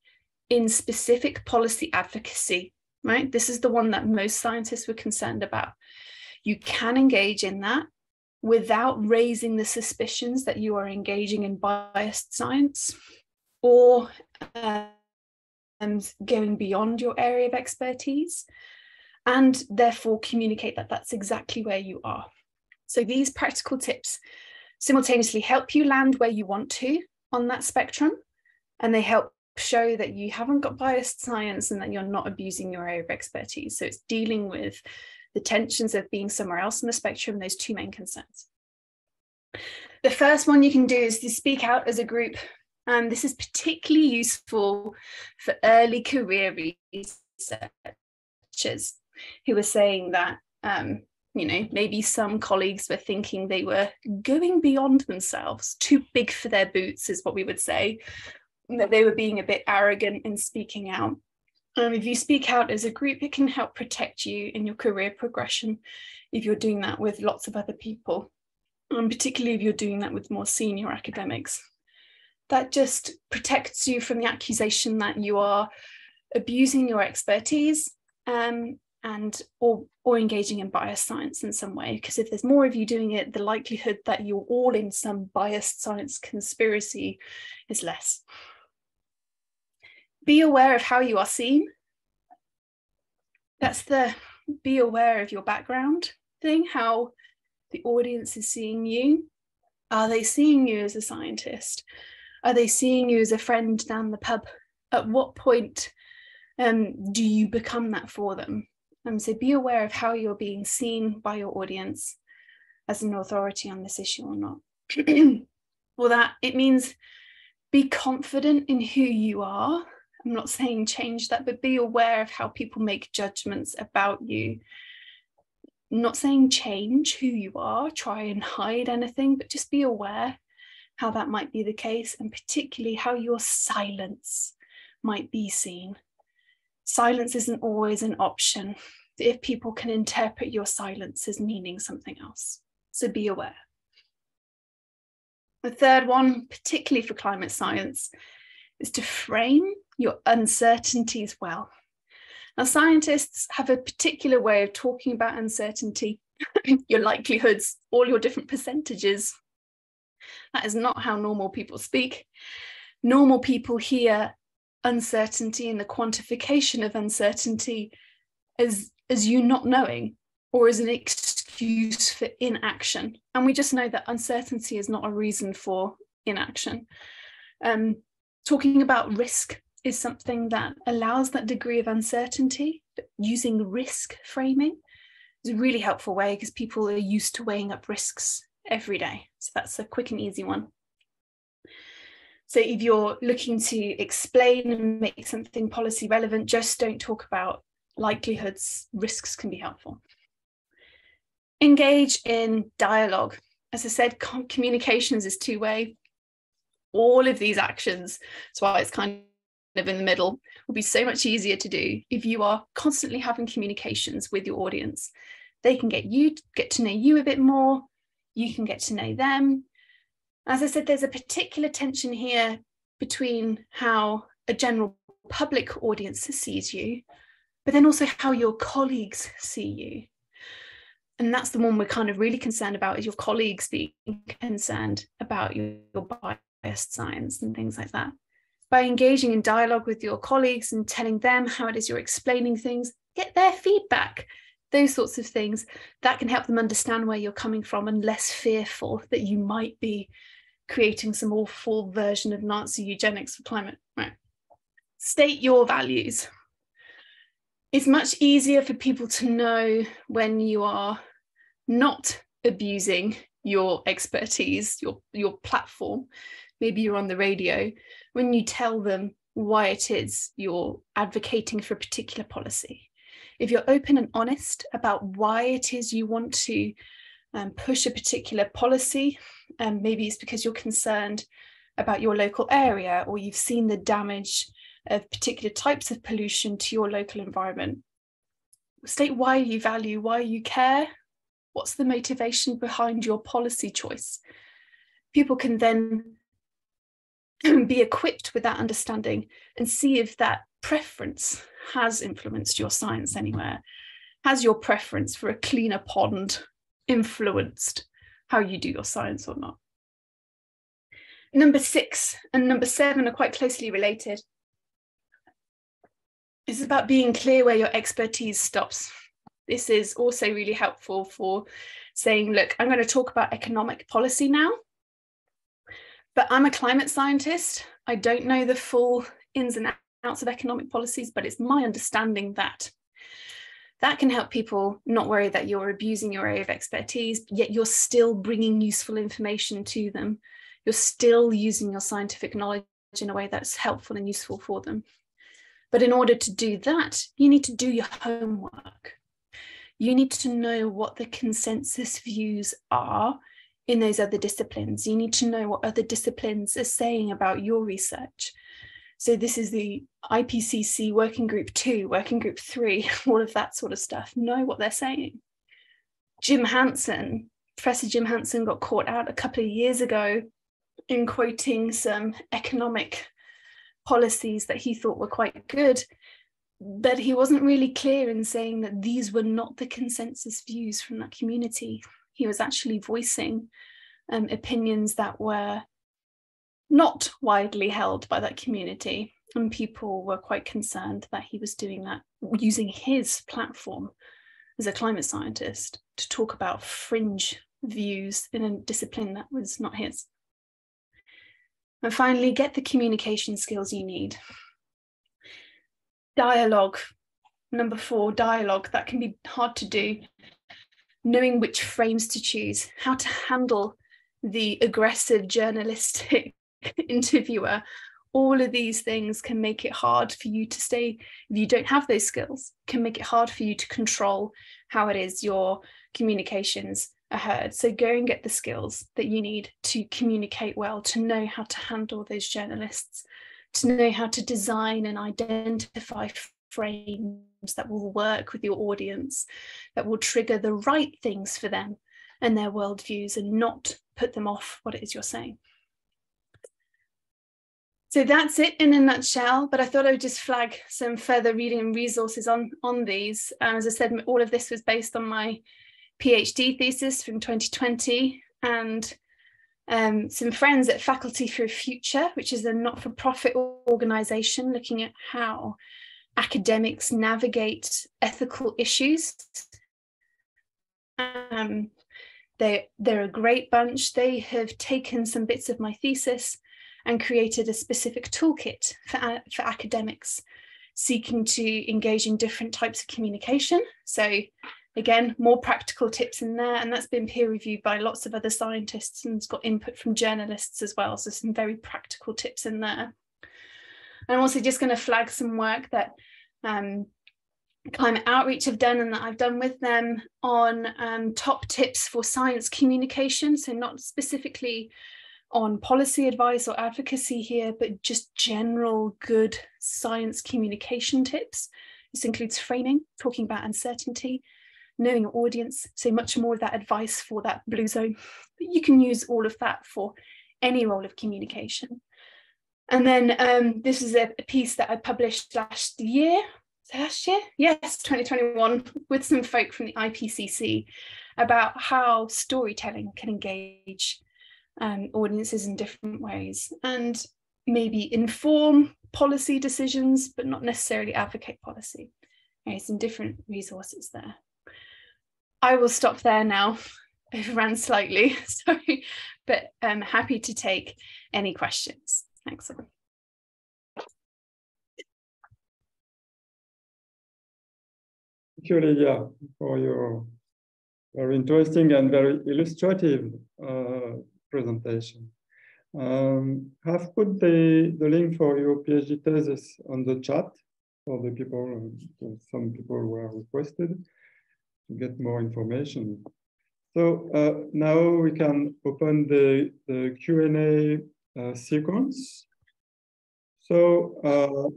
in specific policy advocacy, right? This is the one that most scientists were concerned about. You can engage in that without raising the suspicions that you are engaging in biased science or going beyond your area of expertise, and therefore communicate that that's exactly where you are. So these practical tips simultaneously help you land where you want to on that spectrum, and they help show that you haven't got biased science and that you're not abusing your area of expertise. So it's dealing with the tensions of being somewhere else on the spectrum, those two main concerns. The first one you can do is to speak out as a group. And this is particularly useful for early career researchers who were saying that, maybe some colleagues were thinking they were going beyond themselves, too big for their boots is what we would say, that they were being a bit arrogant in speaking out. If you speak out as a group, it can help protect you in your career progression if you're doing that with lots of other people, and particularly if you're doing that with more senior academics. That just protects you from the accusation that you are abusing your expertise or engaging in biased science in some way. Because if there's more of you doing it, the likelihood that you're all in some biased science conspiracy is less. Be aware of how you are seen. That's the be aware of your background thing, how the audience is seeing you. Are they seeing you as a scientist? Are they seeing you as a friend down the pub? At what point do you become that for them? So be aware of how you're being seen by your audience as an authority on this issue or not. For that, it means be confident in who you are. I'm not saying change that, but be aware of how people make judgments about you. I'm not saying change who you are, try and hide anything, but just be aware how that might be the case, and particularly how your silence might be seen. Silence isn't always an option if people can interpret your silence as meaning something else. So be aware. The third one, particularly for climate science, is to frame your uncertainties well. Now, scientists have a particular way of talking about uncertainty, your likelihoods, all your different percentages. That is not how normal people speak. Normal people hear uncertainty and the quantification of uncertainty as you not knowing, or as an excuse for inaction. And we just know that uncertainty is not a reason for inaction. Talking about risk is something that allows that degree of uncertainty. Using risk framing is a really helpful way because people are used to weighing up risks every day. So that's a quick and easy one. So if you're looking to explain and make something policy relevant, just don't talk about likelihoods. Risks can be helpful. Engage in dialogue. As I said, communications is two-way. All of these actions, that's why it's kind of in the middle, will be so much easier to do if you are constantly having communications with your audience. They can get to know you a bit more. You can get to know them. As I said, there's a particular tension here between how a general public audience sees you, but then also how your colleagues see you. And that's the one we're kind of really concerned about, is your colleagues being concerned about your biased science and things like that. By engaging in dialogue with your colleagues and telling them how it is you're explaining things, get their feedback, those sorts of things, that can help them understand where you're coming from and less fearful that you might be creating some awful version of Nazi eugenics for climate. Right. State your values. It's much easier for people to know when you are not abusing your expertise, your platform. Maybe you're on the radio, when you tell them why it is you're advocating for a particular policy. If you're open and honest about why it is you want to push a particular policy, and maybe it's because you're concerned about your local area, or you've seen the damage of particular types of pollution to your local environment. State why you value, why you care, what's the motivation behind your policy choice. People can then be equipped with that understanding and see if that preference has influenced your science anywhere. Has your preference for a cleaner pond influenced how you do your science or not? Number 6 and number 7 are quite closely related. It's about being clear where your expertise stops. This is also really helpful for saying, look, I'm going to talk about economic policy now, but I'm a climate scientist. I don't know the full ins and outs of economic policies, but it's my understanding that. That can help people not worry that you're abusing your area of expertise, yet you're still bringing useful information to them. You're still using your scientific knowledge in a way that's helpful and useful for them. But in order to do that, you need to do your homework. You need to know what the consensus views are in those other disciplines. You need to know what other disciplines are saying about your research. So this is the IPCC Working Group 2, Working Group 3, all of that sort of stuff. Know what they're saying. Professor Jim Hansen got caught out a couple of years ago in quoting some economic policies that he thought were quite good, but he wasn't really clear in saying that these were not the consensus views from that community. He was actually voicing opinions that were not widely held by that community, and people were quite concerned that he was doing that using his platform as a climate scientist to talk about fringe views in a discipline that was not his. And finally, get the communication skills you need. Dialogue. Number 4, dialogue. That can be hard to do. Knowing which frames to choose, how to handle the aggressive journalistic interviewer. All of these things can make it hard for you to stay, if you don't have those skills, can make it hard for you to control how it is your communications are heard. So go and get the skills that you need to communicate well, to know how to handle those journalists, to know how to design and identify frames that will work with your audience, that will trigger the right things for them and their worldviews and not put them off what it is you're saying. So that's it in a nutshell, but I thought I would just flag some further reading and resources on these. As I said, all of this was based on my PhD thesis from 2020, and some friends at Faculty for a Future, which is a not-for-profit organisation looking at how academics navigate ethical issues. They're a great bunch. They have taken some bits of my thesis and created a specific toolkit for academics seeking to engage in different types of communication. So again, more practical tips in there, and that's been peer reviewed by lots of other scientists and it's got input from journalists as well. So some very practical tips in there. I'm also just going to flag some work that Climate Outreach have done and that I've done with them on top tips for science communication. So not specifically on policy advice or advocacy here, but just general good science communication tips. This includes framing, talking about uncertainty, knowing your audience, so much more of that advice for that blue zone. But you can use all of that for any role of communication. And then this is a piece that I published last year. Last year? Yes, 2021, with some folk from the IPCC about how storytelling can engage audiences in different ways and maybe inform policy decisions, but not necessarily advocate policy. Okay, some different resources there. I will stop there now. I ran slightly, sorry, but I'm happy to take any questions. Thanks. Thank you, Lydia, for your very interesting and very illustrative presentation. I've put the link for your PhD thesis on the chat for the people, some people were requested to get more information. So now we can open the Q&A sequence. So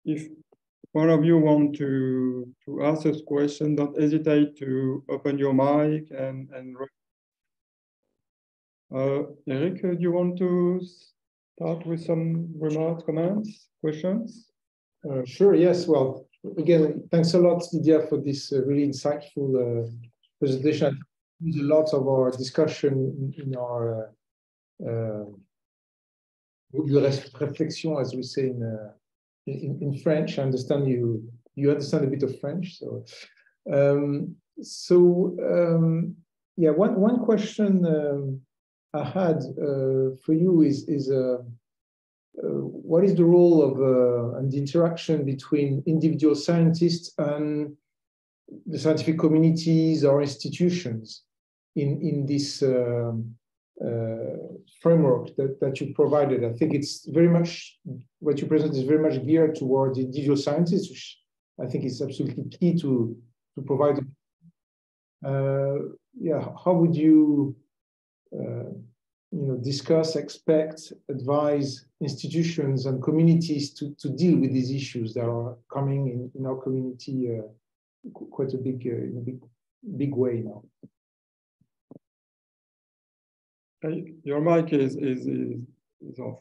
if one of you want to ask a question, don't hesitate to open your mic and Eric, do you want to start with some remarks, comments, questions? Sure, yes. Well, again, thanks a lot, Lydia, for this really insightful presentation. There's a lot of our discussion in our réflexion, as we say in French. I understand you understand a bit of French, so yeah. One question I had for you is what is the role of and the interaction between individual scientists and the scientific communities or institutions in this framework that you provided? I think it's very much, what you present is very much geared towards individual scientists, which I think is absolutely key to provide. Yeah, how would you discuss, expect, advise institutions and communities to deal with these issues that are coming in our community quite a big, in a big way now? Your mic is off.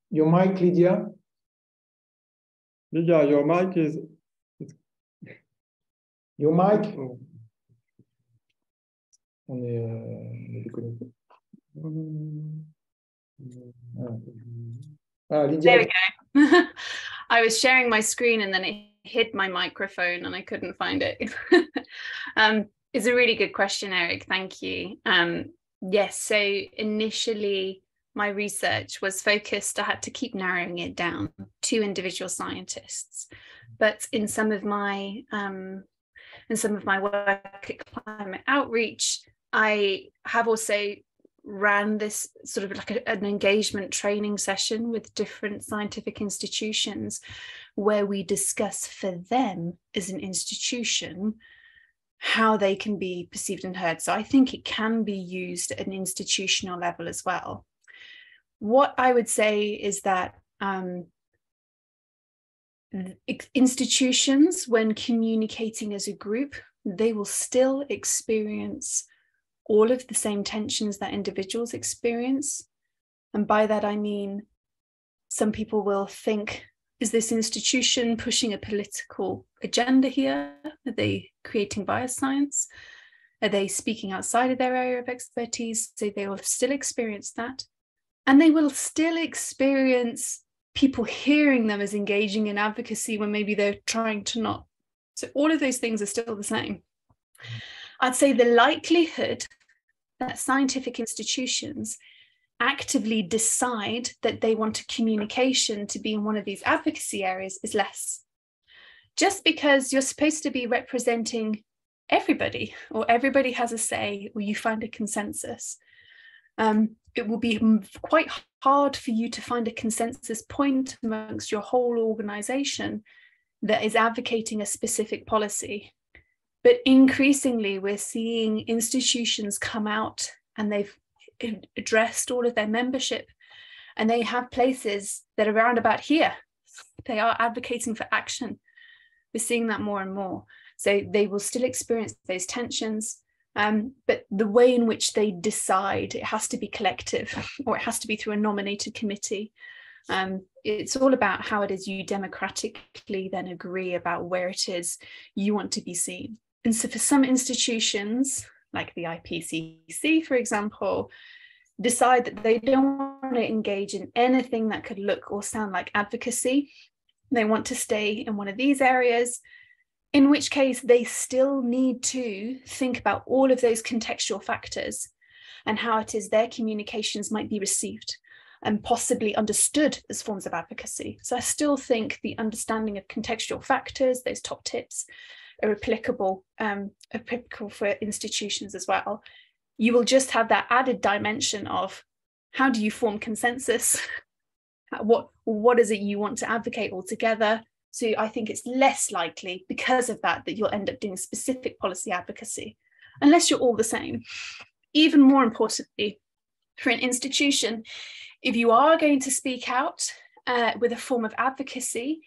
Your mic, Lydia? Lydia, your mic is... Your mic? Oh. On est déconnecté. Lydia. There we go. I was sharing my screen and then it hid my microphone and I couldn't find it. It's a really good question, Eric. Thank you. Yes, so initially my research was focused, I had to keep narrowing it down to individual scientists. But in some of my work at Climate Outreach, I have also ran this sort of like an engagement training session with different scientific institutions where we discuss for them as an institution how they can be perceived and heard. So I think it can be used at an institutional level as well. What I would say is that institutions, when communicating as a group, they will still experience all of the same tensions that individuals experience. And by that, I mean, some people will think, is this institution pushing a political agenda here? Are they creating bias science? Are they speaking outside of their area of expertise? So they will still experience that. And they will still experience people hearing them as engaging in advocacy when maybe they're trying to not. So all of those things are still the same. I'd say the likelihood that scientific institutions actively decide that they want a communication to be in one of these advocacy areas is less. Just because you're supposed to be representing everybody, or everybody has a say, or you find a consensus, it will be quite hard for you to find a consensus point amongst your whole organization that is advocating a specific policy. But increasingly, we're seeing institutions come out and they've addressed all of their membership, and they have places that are around about here. They are advocating for action. We're seeing that more and more. So they will still experience those tensions, but the way in which they decide, it has to be collective, or it has to be through a nominated committee. It's all about how it is you democratically then agree about where it is you want to be seen. And so for some institutions, like the IPCC, for example, decide that they don't want to engage in anything that could look or sound like advocacy. They want to stay in one of these areas, in which case they still need to think about all of those contextual factors and how it is their communications might be received and possibly understood as forms of advocacy. So I still think the understanding of contextual factors, those top tips, are applicable for institutions as well. You will just have that added dimension of how do you form consensus? What is it you want to advocate altogether? So I think it's less likely because of that you'll end up doing specific policy advocacy, unless you're all the same. Even more importantly, for an institution, if you are going to speak out with a form of advocacy,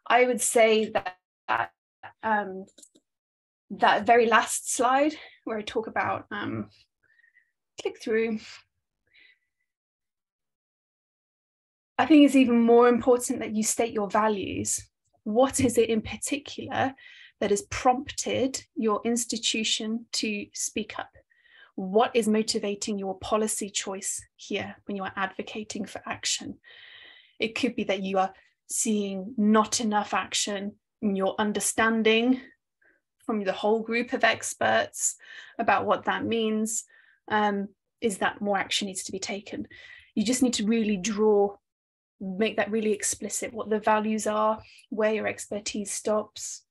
I would say that that very last slide where I talk about, click through, I think it's even more important that you state your values. What is it in particular that has prompted your institution to speak up? What is motivating your policy choice here when you are advocating for action? It could be that you are seeing not enough action in your understanding from the whole group of experts about what that means. Is that more action needs to be taken? You just need to really make that really explicit, what the values are, where your expertise stops,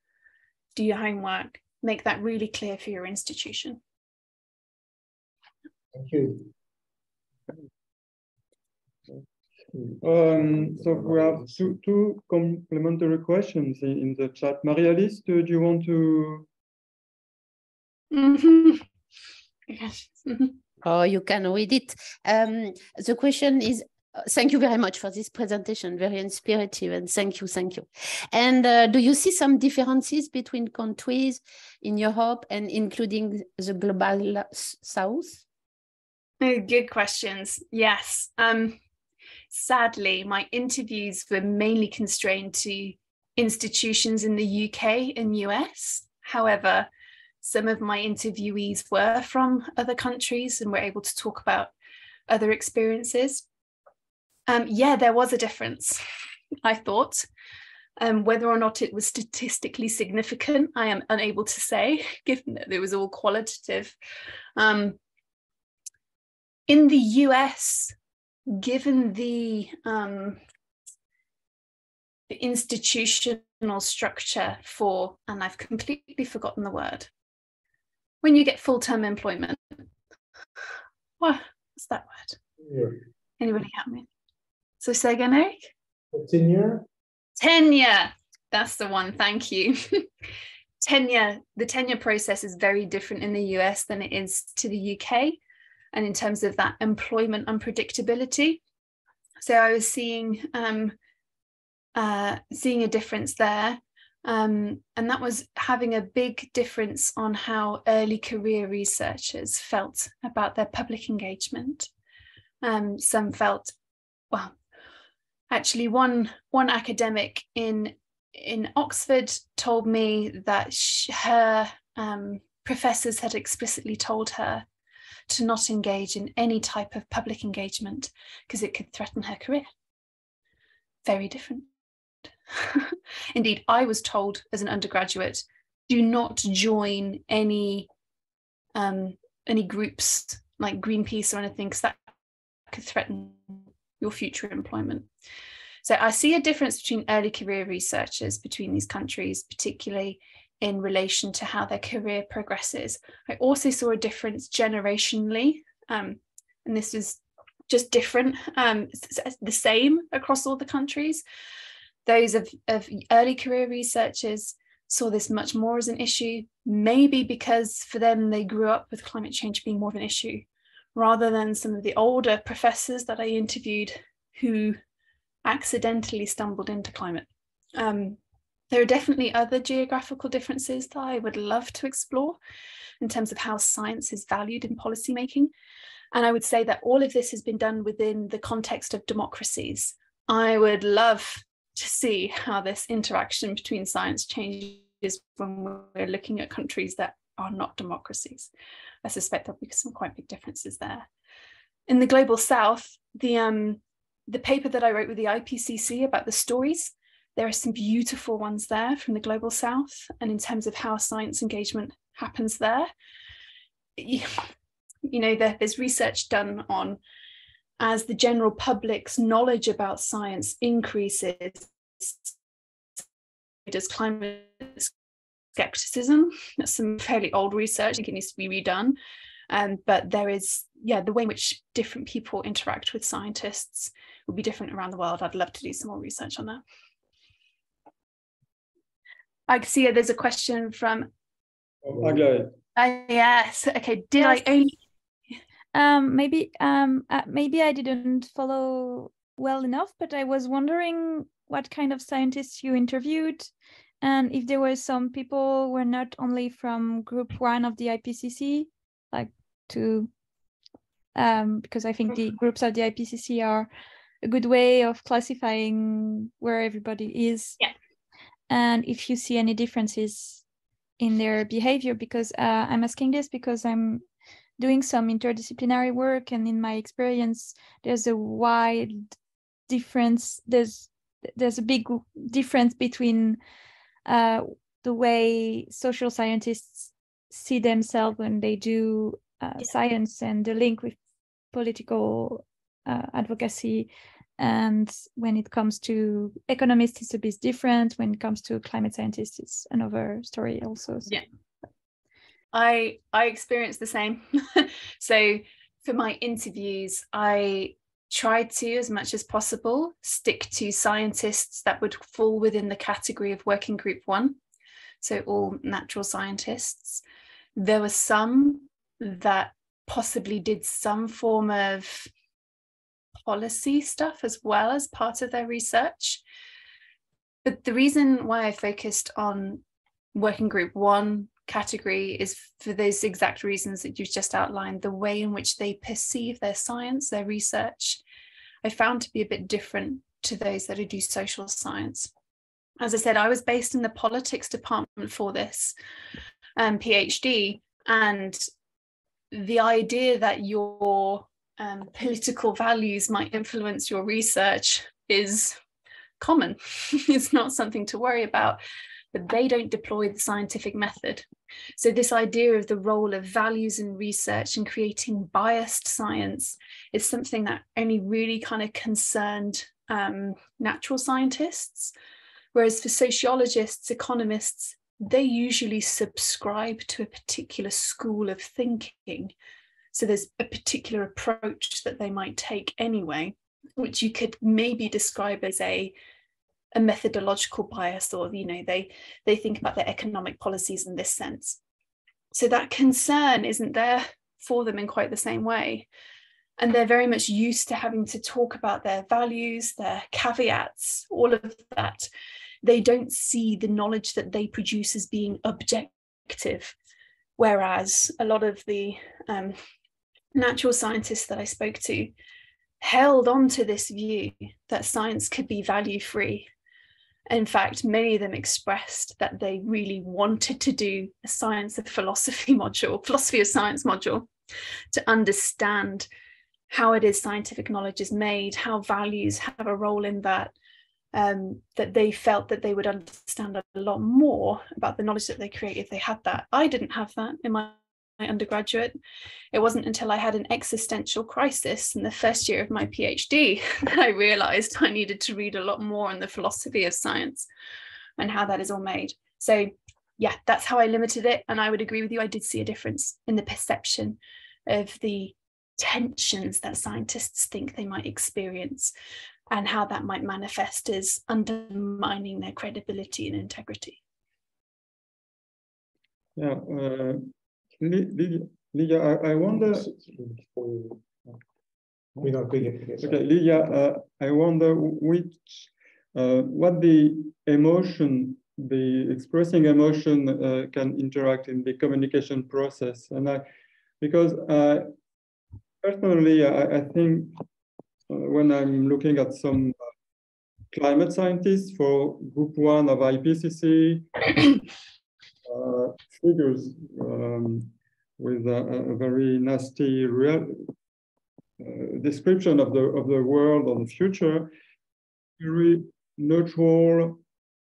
do your homework, make that really clear for your institution. Thank you. So we have two complementary questions in the chat. Marie-Alice, do you want to? Yes. Oh, you can read it. The question is, thank you very much for this presentation, very inspirative, and thank you. And do you see some differences between countries in Europe and including the global south? Good questions. Yes. Sadly, my interviews were mainly constrained to institutions in the UK and US. However, some of my interviewees were from other countries and were able to talk about other experiences. Yeah, there was a difference, I thought. Whether or not it was statistically significant, I am unable to say, given that it was all qualitative. In the US, given the institutional structure for, and I've completely forgotten the word, when you get full-term employment, what's that word? Yeah. Anybody help me? So say again, Eric? Tenure? Tenure, that's the one, thank you. The tenure process is very different in the US than it is to the UK. And in terms of that employment unpredictability. So I was seeing a difference there. And that was having a big difference on how early career researchers felt about their public engagement. Some felt, well, actually one academic in Oxford told me that her professors had explicitly told her to not engage in any type of public engagement because it could threaten her career. Very different. Indeed, I was told as an undergraduate, do not join any groups like Greenpeace or anything, because that could threaten your future employment. So I see a difference between early career researchers between these countries, particularly in relation to how their career progresses. I also saw a difference generationally, and this is just different, it's the same across all the countries. Those of early career researchers saw this much more as an issue, maybe because for them they grew up with climate change being more of an issue, rather than some of the older professors that I interviewed who accidentally stumbled into climate. There are definitely other geographical differences that I would love to explore in terms of how science is valued in policymaking. And I would say that all of this has been done within the context of democracies. I would love to see how this interaction between science changes when we're looking at countries that are not democracies. I suspect there'll be some quite big differences there. In the Global South, the paper that I wrote with the IPCC about the stories, there are some beautiful ones there from the Global South, and in terms of how science engagement happens there, you know, there's research done on, as the general public's knowledge about science increases, does climate skepticism. That's some fairly old research. I think it needs to be redone. But there is, the way in which different people interact with scientists will be different around the world. I'd love to do some more research on that. I see there's a question from Okay. Yes. Okay. Did yes. I only maybe I didn't follow well enough, but I was wondering what kind of scientists you interviewed, and if there were some people who were not only from group 1 of the IPCC, like because I think the groups of the IPCC are a good way of classifying where everybody is. Yeah. And if you see any differences in their behavior, because I'm asking this because I'm doing some interdisciplinary work, and in my experience, there's a wide difference. There's a big difference between the way social scientists see themselves when they do science and the link with political advocacy. And when it comes to economists, it's a bit different. When it comes to climate scientists, it's another story also. So. Yeah. I experienced the same. So for my interviews, I tried to, as much as possible, stick to scientists that would fall within the category of working group 1. So all natural scientists. There were some that possibly did some form of policy stuff as well as part of their research. But the reason why I focused on working group 1 category is for those exact reasons that you've just outlined. The way in which they perceive their science, their research, I found to be a bit different to those that do social science. As I said, I was based in the politics department for this PhD, and the idea that your political values might influence your research is common. It's not something to worry about, but they don't deploy the scientific method. So this idea of the role of values in research and creating biased science is something that only really kind of concerned natural scientists, whereas for sociologists, economists, they usually subscribe to a particular school of thinking. So there's a particular approach that they might take anyway, which you could maybe describe as a methodological bias, or they think about their economic policies in this sense. So that concern isn't there for them in quite the same way, and they're very much used to having to talk about their values, their caveats, all of that. They don't see the knowledge that they produce as being objective, whereas a lot of the natural scientists that I spoke to held on to this view that science could be value free. In fact, many of them expressed that they really wanted to do a science of philosophy module, philosophy of science module, to understand how it is scientific knowledge is made, how values have a role in that, that they felt that they would understand a lot more about the knowledge that they create if they had that. I didn't have that in my undergraduate. It wasn't until I had an existential crisis in the first year of my PhD that I realized I needed to read a lot more on the philosophy of science and how that is all made. So yeah, that's how I limited it. And I would agree with you. I did see a difference in the perception of the tensions that scientists think they might experience and how that might manifest as undermining their credibility and integrity. Yeah, Lydia, I wonder. Okay, Lydia, I wonder what the emotion, the expressing emotion can interact in the communication process, and because personally, I think when I'm looking at some climate scientists for Group 1 of IPCC. Figures with a very nasty description of the world or the future, very neutral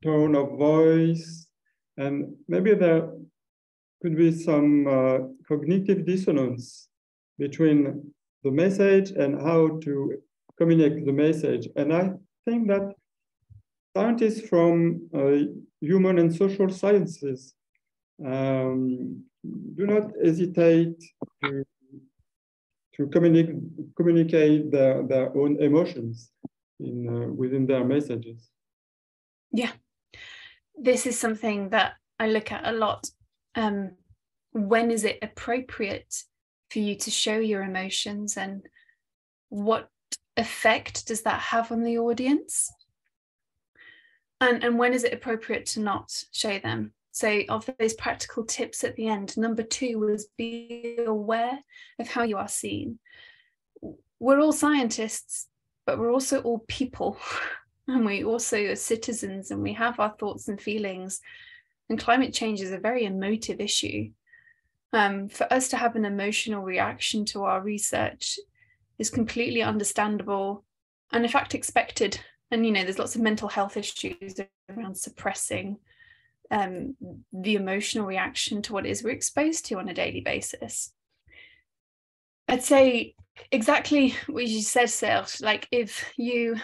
tone of voice, and maybe there could be some cognitive dissonance between the message and how to communicate the message. And I think that scientists from human and social sciences do not hesitate to communicate their own emotions within their messages. Yeah, this is something that I look at a lot. When is it appropriate for you to show your emotions, and what effect does that have on the audience? And when is it appropriate to not show them? So of those practical tips at the end, number 2 was be aware of how you are seen. We're all scientists, but we're also all people. And we also are citizens, and we have our thoughts and feelings. And climate change is a very emotive issue. For us to have an emotional reaction to our research is completely understandable and in fact expected. And, you know, there's lots of mental health issues around suppressing the emotional reaction to what it is we're exposed to on a daily basis. I'd say exactly what you said, Serge, like if you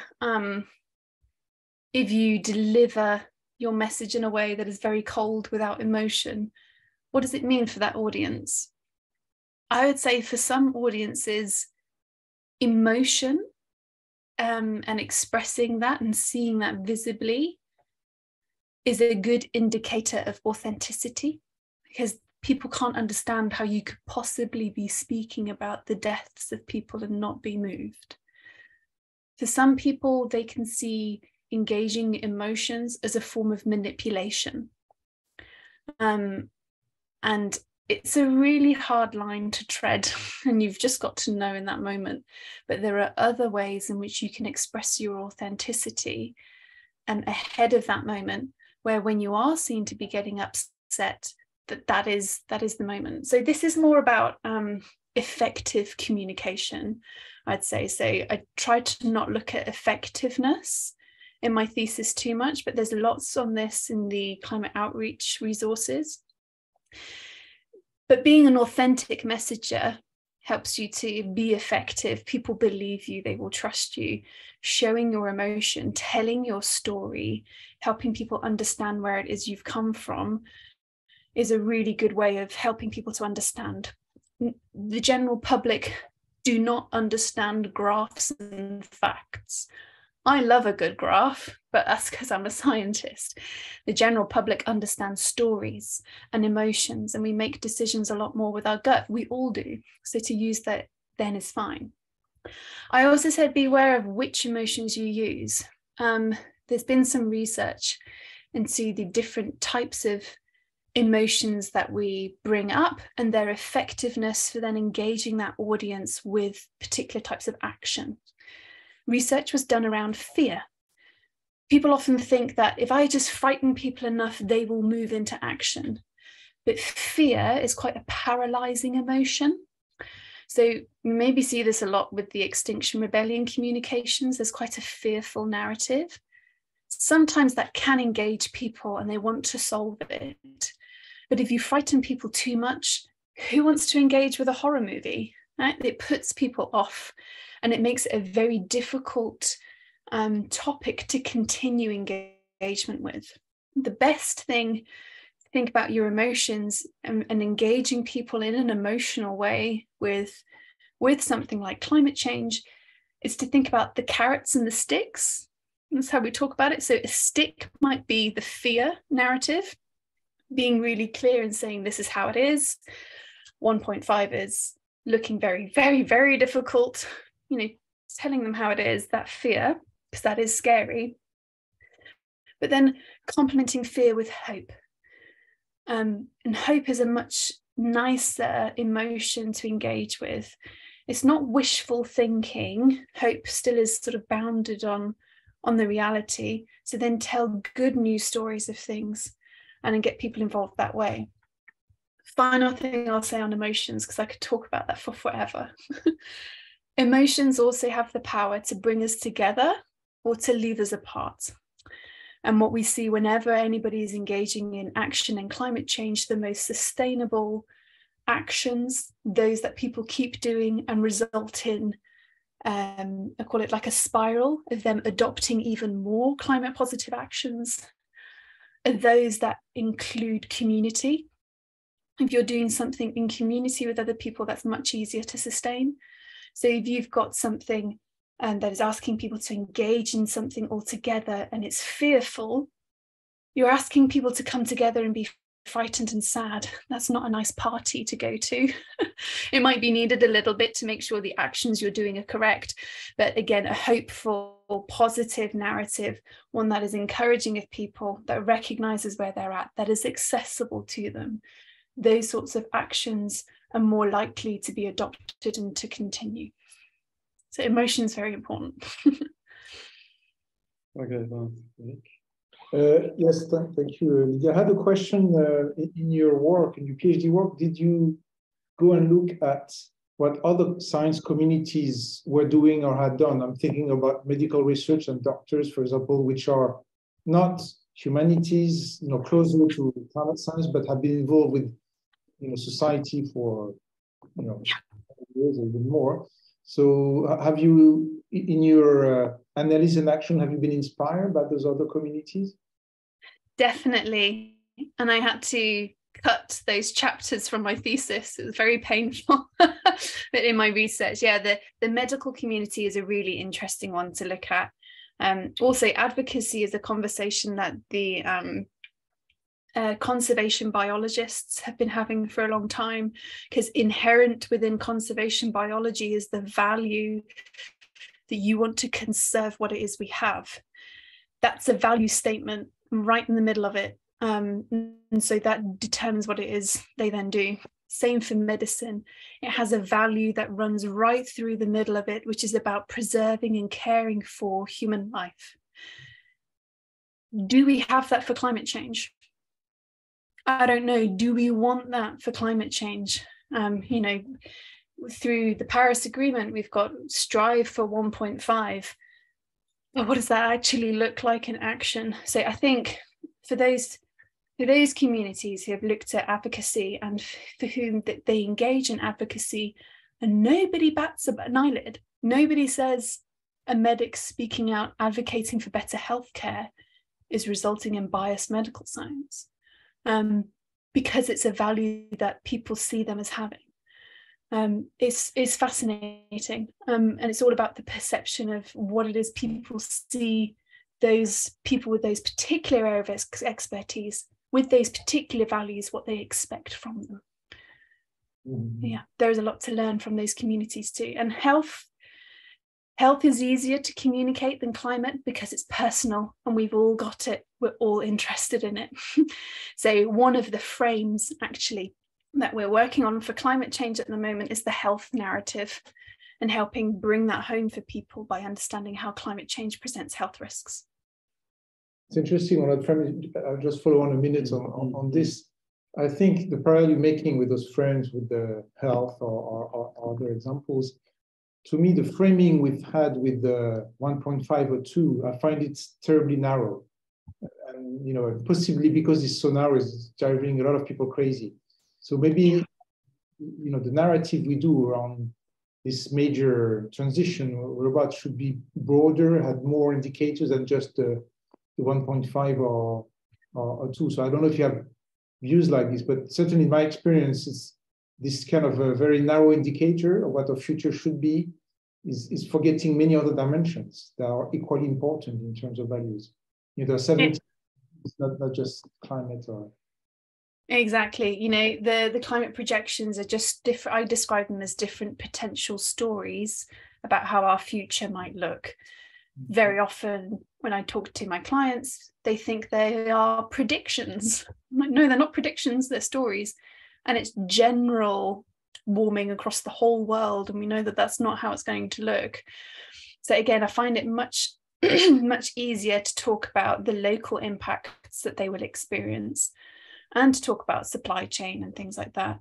deliver your message in a way that is very cold without emotion, what does it mean for that audience? I would say for some audiences, emotion and expressing that and seeing that visibly is a good indicator of authenticity, because people can't understand how you could possibly be speaking about the deaths of people and not be moved. For some people, they can see engaging emotions as a form of manipulation. And it's a really hard line to tread, and you've just got to know in that moment. But there are other ways in which you can express your authenticity ahead of that moment, where when you are seen to be getting upset, that is the moment. So this is more about effective communication, I'd say. So I try to not look at effectiveness in my thesis too much, but there's lots on this in the climate outreach resources. But being an authentic messenger helps you to be effective. People believe you, they will trust you. Showing your emotion, telling your story, helping people understand where it is you've come from is a really good way of helping people to understand. The general public do not understand graphs and facts. I love a good graph, but that's because I'm a scientist. The general public understands stories and emotions, and we make decisions a lot more with our gut. We all do. So to use that then is fine. I also said beware of which emotions you use. There's been some research into the different types of emotions that we bring up and their effectiveness for then engaging that audience with particular types of action. Research was done around fear. people often think that if I just frighten people enough, they will move into action. But fear is quite a paralyzing emotion. So you maybe see this a lot with the Extinction Rebellion communications. There's quite a fearful narrative. Sometimes that can engage people and they want to solve it. But if you frighten people too much, who wants to engage with a horror movie? Right? It puts people off and it makes it a very difficult topic to continue engagement with. The best thing to think about your emotions and engaging people in an emotional way with something like climate change is to think about the carrots and the sticks. That's how we talk about it. So a stick might be the fear narrative, being really clear and saying this is how it is. 1.5 is looking very, very, very difficult, you know, telling them how it is, that fear, because that is scary. But then complementing fear with hope. And hope is a much nicer emotion to engage with. It's not wishful thinking. Hope still is sort of bounded on the reality. So then tell good news stories of things and then get people involved that way. Final thing I'll say on emotions, because I could talk about that for forever. Emotions also have the power to bring us together or to leave us apart. And what we see whenever anybody is engaging in action and climate change, the most sustainable actions, those that people keep doing and result in, I call it like a spiral of them adopting even more climate positive actions, are those that include community. If you're doing something in community with other people, that's much easier to sustain. So if you've got something that is asking people to engage in something altogether and it's fearful, you're asking people to come together and be frightened and sad. That's not a nice party to go to. It might be needed a little bit to make sure the actions you're doing are correct. But again, a hopeful, positive narrative, one that is encouraging of people, that recognizes where they're at, that is accessible to them. Those sorts of actions are more likely to be adopted and to continue. So emotion is very important. Okay, thanks. Yes, thank you, Lydia. I had a question in your work, in your PhD work. Did you go and look at what other science communities were doing or had done? I'm thinking about medical research and doctors, for example, which are not humanities, closer to climate science, but have been involved with society for years or even more. So have you, in your analysis and action, have you been inspired by those other communities? Definitely. And I had to cut those chapters from my thesis. It was very painful. But in my research, yeah, the medical community is a really interesting one to look at. Also, advocacy is a conversation that the conservation biologists have been having for a long time, because inherent within conservation biology is the value that you want to conserve what it is we have. That's a value statement right in the middle of it. And so that determines what it is they then do. Same for medicine. It has a value that runs right through the middle of it, which is about preserving and caring for human life. Do we have that for climate change? I don't know. Do we want that for climate change? Through the Paris Agreement, we've got strive for 1.5. But what does that actually look like in action? So I think for those communities who have looked at advocacy and for whom they engage in advocacy, and nobody bats an eyelid. Nobody says a medic speaking out, advocating for better healthcare is resulting in biased medical science. Because it's a value that people see them as having. It's fascinating, and it's all about the perception of what it is people see those people with those particular area of expertise, with those particular values, what they expect from them. Mm-hmm. Yeah, there's a lot to learn from those communities too. And health is easier to communicate than climate because it's personal and we've all got it. We're all interested in it. So one of the frames actually that we're working on for climate change at the moment is the health narrative, and helping bring that home for people by understanding how climate change presents health risks. It's interesting on that frame. I'll just follow on a minute on this. I think the parallel you're making with those frames with the health or other examples, to me, the framing we've had with the 1.5 or 2, I find it terribly narrow. And, you know, possibly because it's so narrow, it's driving a lot of people crazy. So maybe, you know, the narrative we do around this major transition we're about should be broader, had more indicators than just the 1.5 or 2. So I don't know if you have views like this, but certainly in my experience, it's this kind of a very narrow indicator of what our future should be is forgetting many other dimensions that are equally important in terms of values. You know, there are 70, it's not just climate or... Exactly. You know, the climate projections are just different. I describe them as different potential stories about how our future might look. Very often when I talk to my clients, they think they are predictions. I'm like, no, they're not predictions, they're stories. And it's general warming across the whole world. And we know that that's not how it's going to look. So again, I find it much, much easier to talk about the local impacts that they will experience and to talk about supply chain and things like that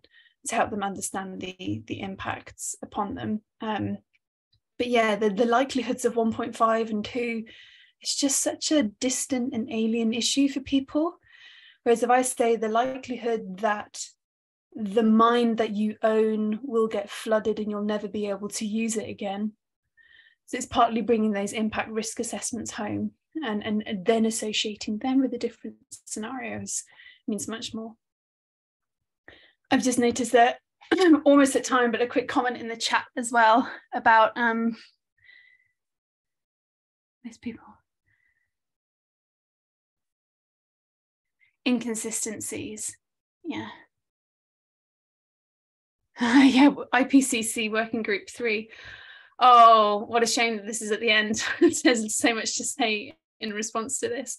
to help them understand the impacts upon them. But yeah, the likelihoods of 1.5 and 2, it's just such a distant and alien issue for people. Whereas if I say the likelihood that the mine that you own will get flooded and you'll never be able to use it again. So it's partly bringing those impact risk assessments home and then associating them with the different scenarios means much more. I've just noticed that I'm almost at time, but a quick comment in the chat as well about these people. Inconsistencies, yeah. Yeah, IPCC Working Group 3. Oh, what a shame that this is at the end. There's so much to say in response to this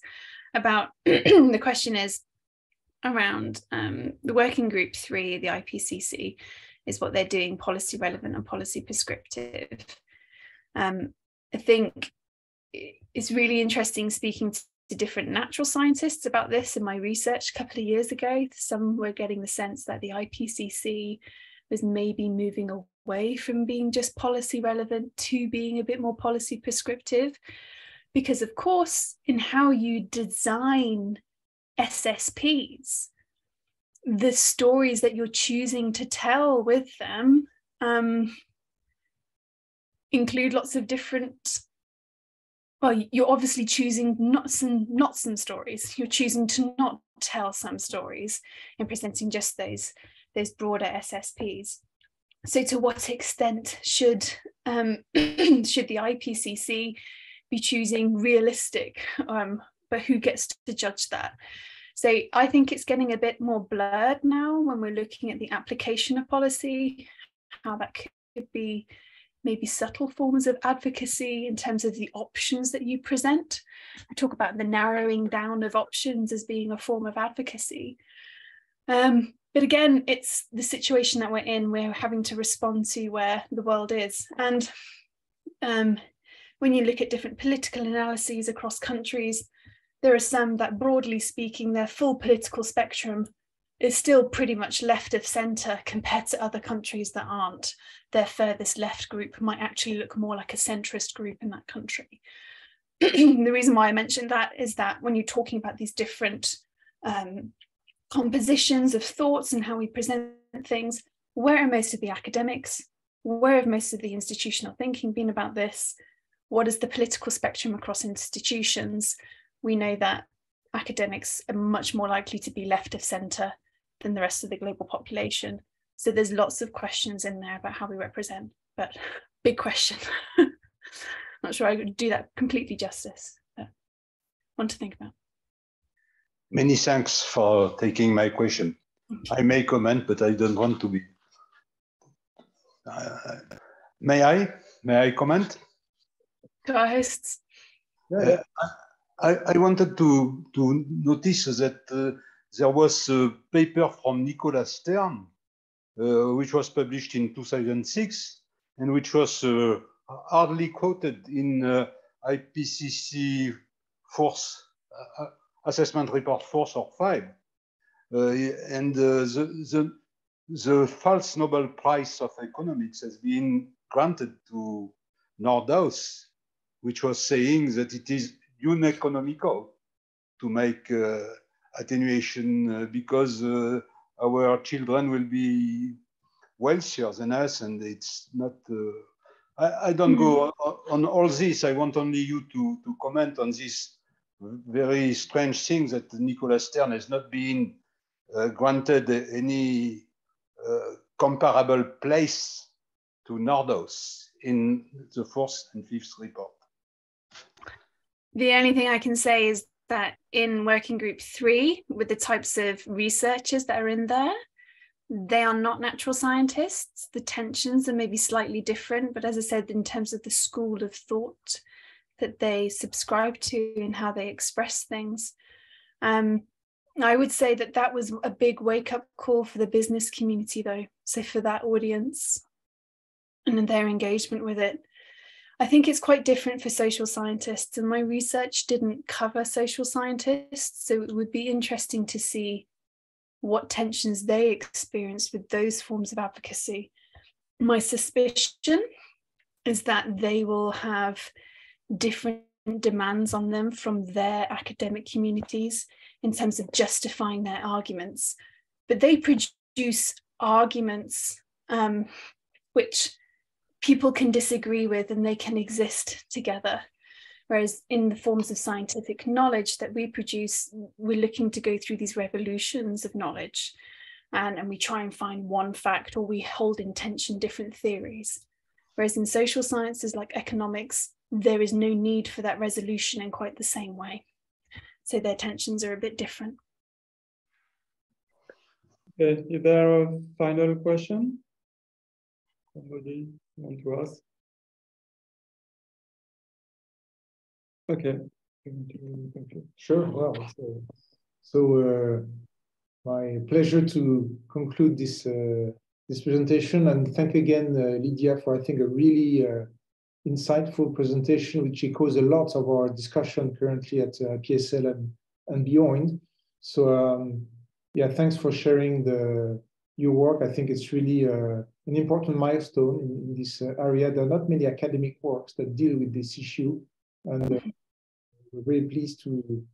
about the question is around the Working Group 3, the IPCC, is what they're doing policy relevant and policy prescriptive. I think it's really interesting speaking to different natural scientists about this in my research a couple of years ago. Some were getting the sense that the IPCC was maybe moving away from being just policy relevant to being a bit more policy prescriptive, because of course in how you design SSPs, the stories that you're choosing to tell with them include lots of different, well, you're obviously choosing not some stories. You're choosing to not tell some stories and presenting just those broader SSPs. So to what extent should the IPCC be choosing realistic, but who gets to judge that? So I think it's getting a bit more blurred now when we're looking at the application of policy, how that could be maybe subtle forms of advocacy in terms of the options that you present. I talk about the narrowing down of options as being a form of advocacy. But again, it's the situation that we're in. We're having to respond to where the world is. And when you look at different political analyses across countries, there are some that, broadly speaking, their full political spectrum is still pretty much left of centre compared to other countries that aren't. Their furthest left group might actually look more like a centrist group in that country. The reason why I mentioned that is that when you're talking about these different compositions of thoughts and how we present things, where are most of the academics? Where have most of the institutional thinking been about this? What is the political spectrum across institutions? We know that academics are much more likely to be left of centre than the rest of the global population. So there's lots of questions in there about how we represent, but big question. Not sure I would do that completely justice, but one to think about. Many thanks for taking my question. I may comment, but I don't want to be. May I comment? To our hosts. I wanted to notice that there was a paper from Nicolas Stern, which was published in 2006, and which was hardly quoted in IPCC fourth assessment report 4 or 5. And the false Nobel Prize of Economics has been granted to Nordhaus, which was saying that it is uneconomical to make attenuation because our children will be wealthier than us, and it's not. I don't go on all this. I want only you to comment on this very strange thing that Nicholas Stern has not been granted any comparable place to Nordhaus in the 4th and 5th report. The only thing I can say is that in working group 3, with the types of researchers that are in there, they are not natural scientists. The tensions are maybe slightly different, but as I said, in terms of the school of thought that they subscribe to and how they express things, I would say that that was a big wake-up call for the business community, though. So for that audience and their engagement with it, I think it's quite different for social scientists, and my research didn't cover social scientists, so it would be interesting to see what tensions they experienced with those forms of advocacy. My suspicion is that they will have different demands on them from their academic communities in terms of justifying their arguments, but they produce arguments which people can disagree with, and they can exist together. Whereas in the forms of scientific knowledge that we produce, we're looking to go through these revolutions of knowledge, and we try and find one fact, or we hold in tension different theories. Whereas in social sciences like economics, there is no need for that resolution in quite the same way. So their tensions are a bit different. Okay, is there a final question? Somebody want to ask? Okay. Sure. Well, my pleasure to conclude this this presentation, and thank again Lydia for, I think, a really insightful presentation, which echoes a lot of our discussion currently at PSL and beyond. So yeah, thanks for sharing your work. I think it's really an important milestone in this area. There are not many academic works that deal with this issue, and we're very pleased to,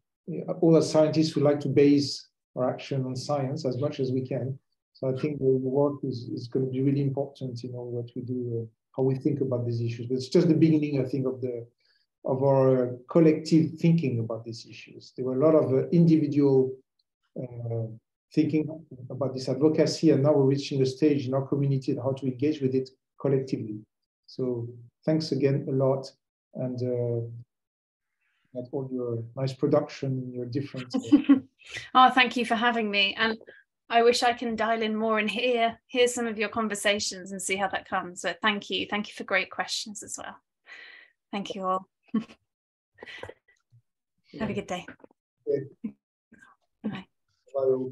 all as scientists, we like to base our action on science as much as we can. So I think the work is going to be really important in all what we do, how we think about these issues. But it's just the beginning, I think, of our collective thinking about these issues. There were a lot of individual thinking about this advocacy, and now we're reaching a stage in our community and how to engage with it collectively. So thanks again a lot, and at all your nice production, your different. Oh, thank you for having me, and I wish I can dial in more and hear some of your conversations and see how that comes. So thank you for great questions as well. Thank you all. Have a good day. Okay. Bye. Bye.